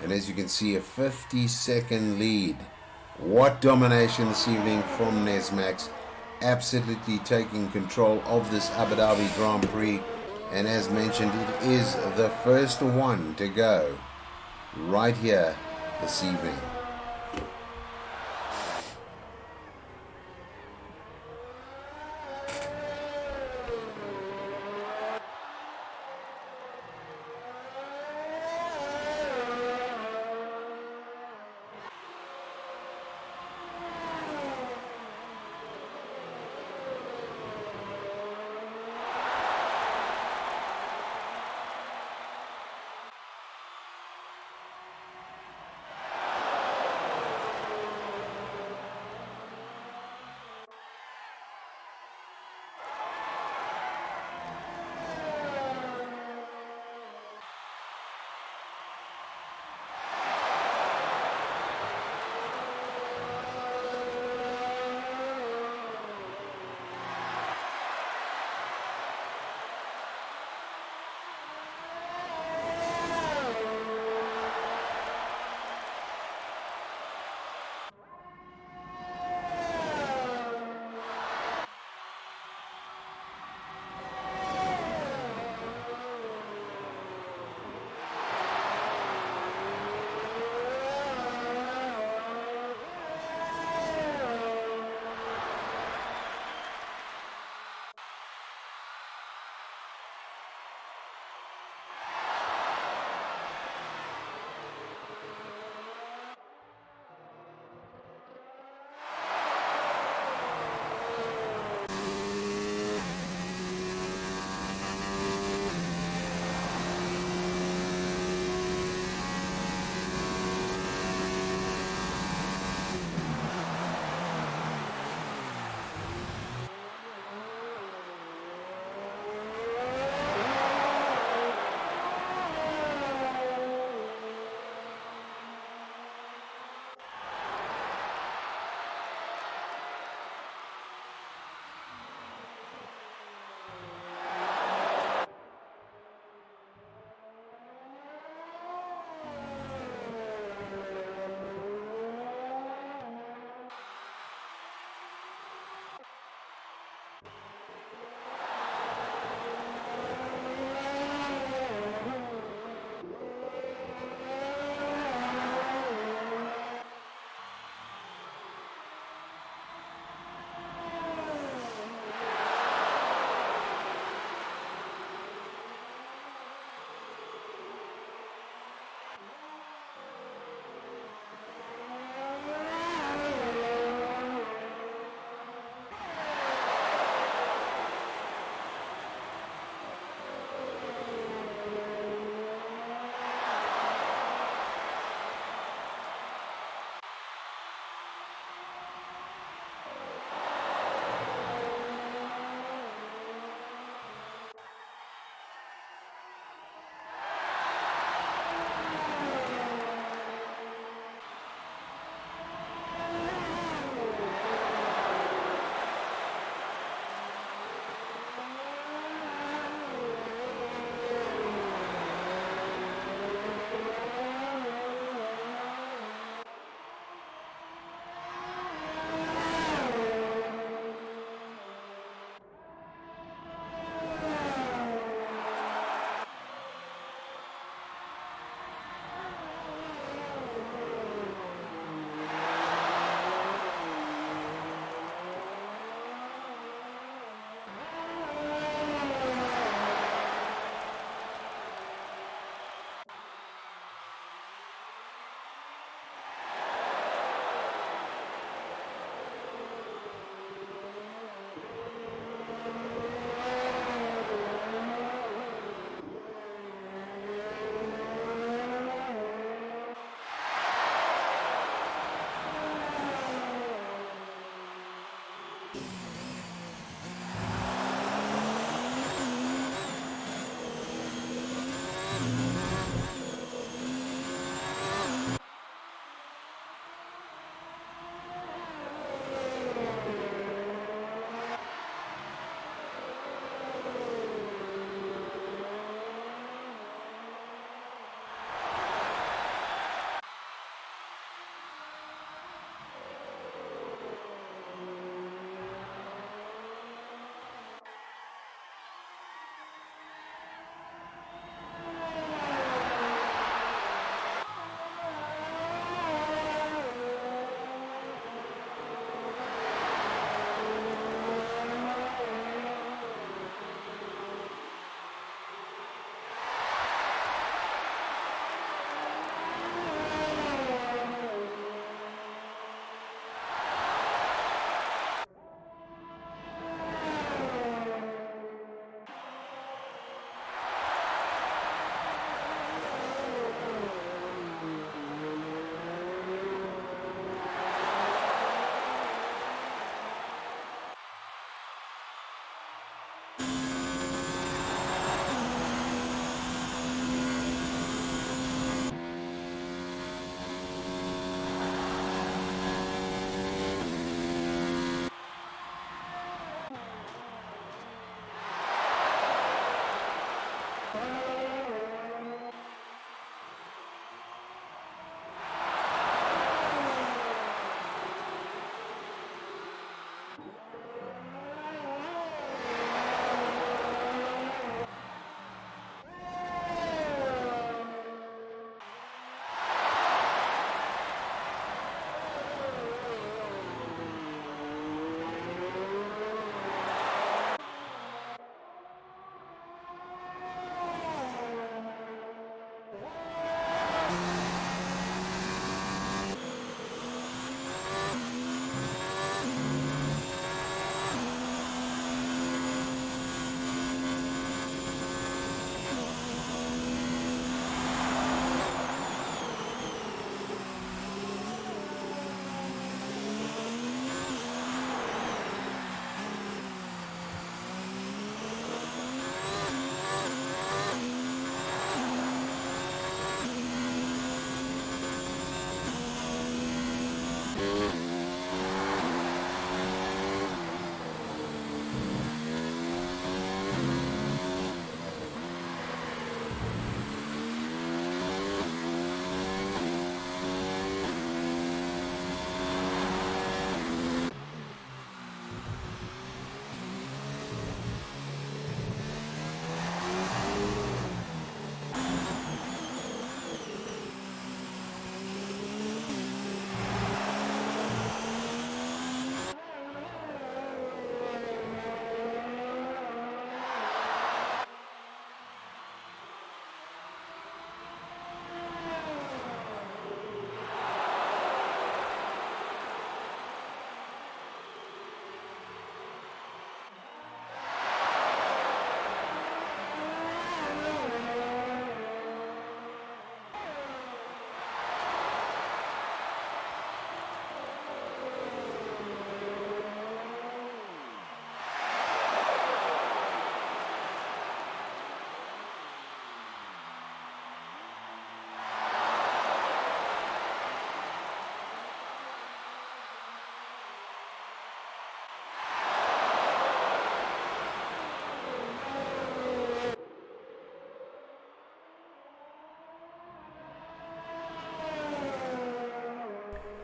And as you can see, a 50-second lead. What domination this evening from Nesmax. Absolutely taking control of this Abu Dhabi Grand Prix. And as mentioned, it is the first one to go right here this evening.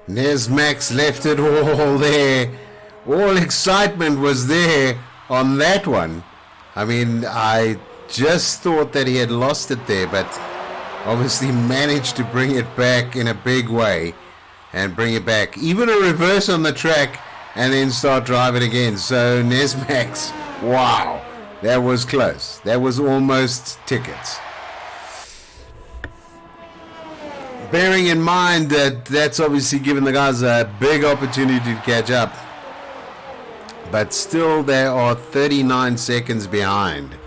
Nesmax left it all there. All excitement was there on that one. I mean, I just thought that he had lost it there, but obviously managed to bring it back in a big way and bring it back. Even a reverse on the track and then start driving again. So Nesmax, wow, that was close. That was almost tickets. Bearing in mind that that's obviously given the guys a big opportunity to catch up. But still they are 39 seconds behind.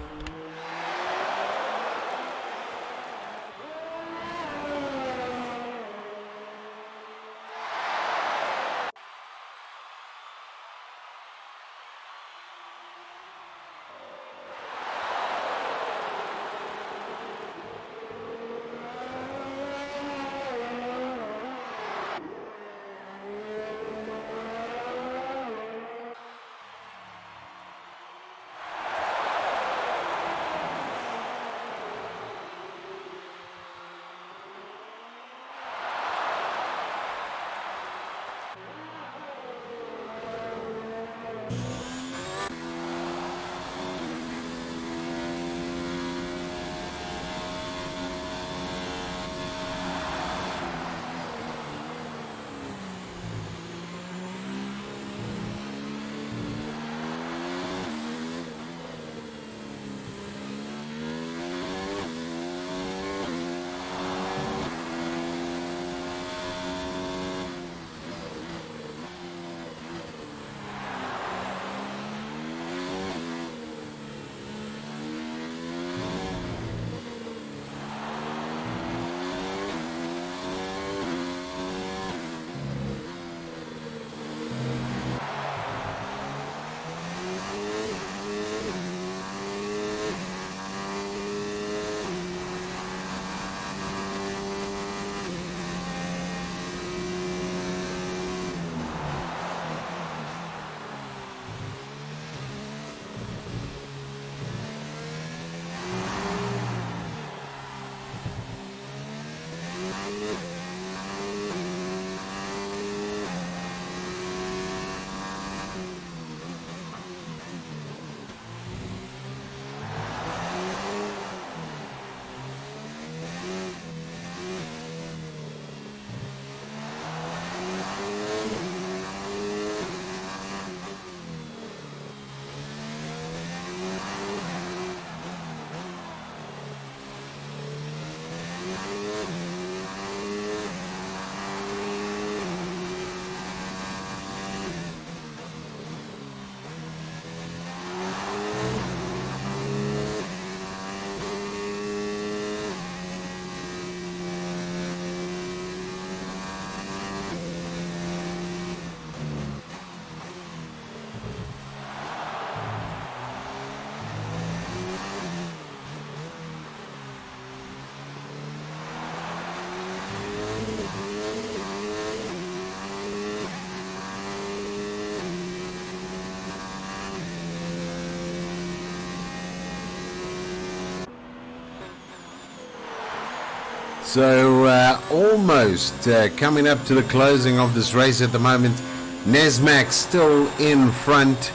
So almost coming up to the closing of this race at the moment. Nesmac still in front,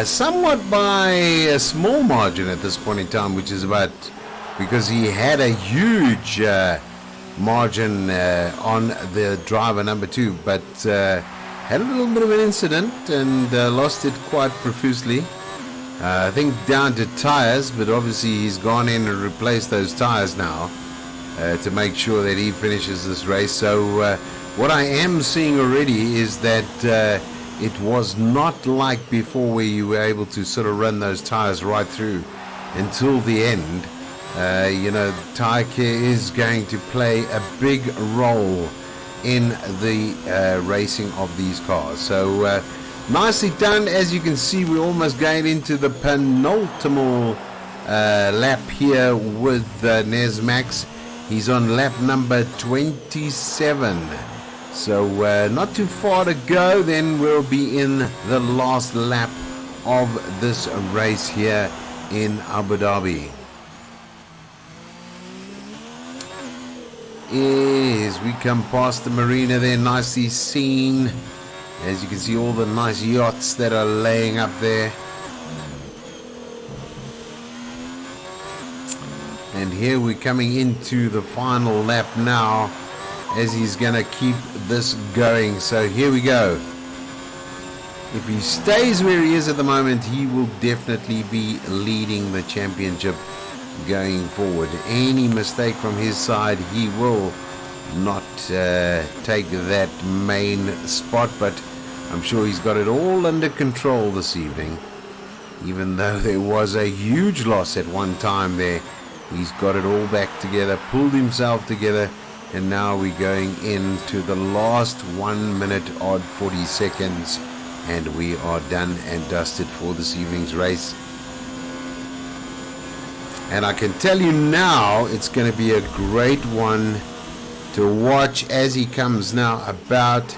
somewhat by a small margin at this point in time, which is about, because he had a huge margin on the driver number 2, but had a little bit of an incident and lost it quite profusely. I think down to tires, but obviously he's gone in and replaced those tires now to make sure that he finishes this race. So what I am seeing already is that it was not like before, where you were able to sort of run those tires right through until the end. Tire care is going to play a big role in the racing of these cars. So nicely done. As you can see, we're almost going into the penultimate lap here with Nesmax. He's on lap number 27. So not too far to go, then we'll be in the last lap of this race here in Abu Dhabi. As we come past the marina there, nicely seen. As you can see, all the nice yachts that are laying up there. And here we're coming into the final lap now, as he's going to keep this going. So here we go. If he stays where he is at the moment, he will definitely be leading the championship going forward. Any mistake from his side, he will not take that main spot, but I'm sure he's got it all under control this evening. Even though there was a huge loss at one time there, he's got it all back together, pulled himself together, and now we're going into the last 1 minute odd 40 seconds, and we are done and dusted for this evening's race. And I can tell you now, it's going to be a great one to watch as he comes now about.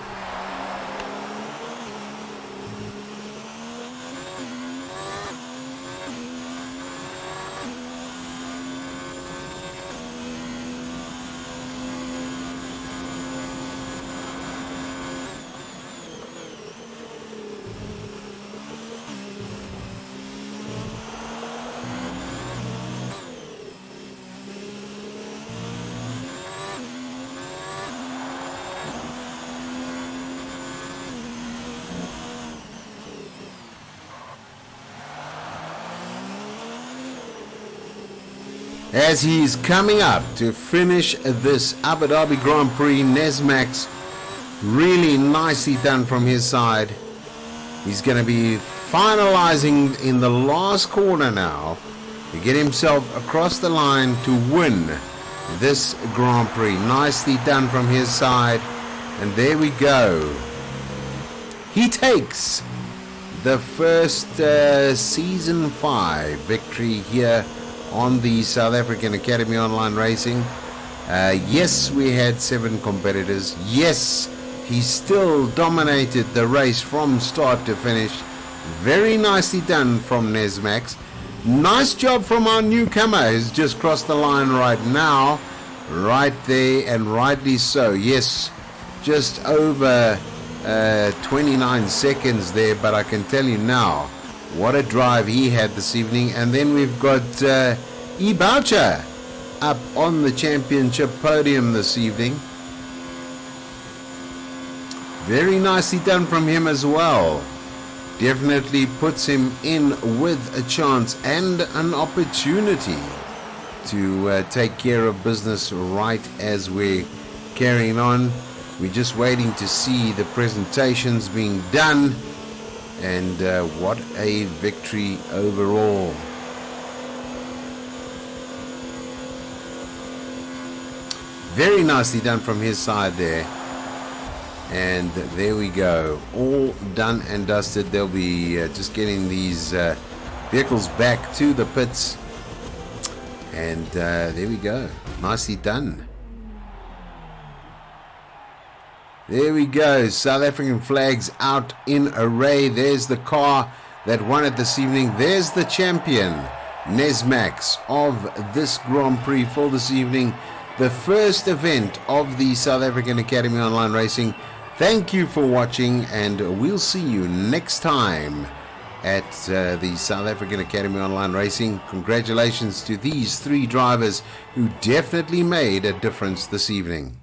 As he's coming up to finish this Abu Dhabi Grand Prix, Nesmax, really nicely done from his side. He's going to be finalizing in the last corner now to get himself across the line to win this Grand Prix. Nicely done from his side. And there we go. He takes the first Season 5 victory here on the South African Academy Online Racing. Yes, we had 7 competitors. Yes, he still dominated the race from start to finish. Very nicely done from Nesmax. Nice job from our newcomer who's just crossed the line right now. Right there, and rightly so. Yes, just over 29 seconds there, but I can tell you now, what a drive he had this evening. And then we've got Boucher up on the championship podium this evening. Very nicely done from him as well. Definitely puts him in with a chance and an opportunity to take care of business right as we're carrying on. We're just waiting to see the presentations being done. And what a victory overall. Very nicely done from his side there. And there we go. All done and dusted. They'll be just getting these vehicles back to the pits. And there we go. Nicely done. There we go. South African flags out in array. There's the car that won it this evening. There's the champion, Nesmax, of this Grand Prix for this evening. the first event of the South African Academy Online Racing. Thank you for watching, and we'll see you next time at the South African Academy Online Racing. Congratulations to these 3 drivers who definitely made a difference this evening.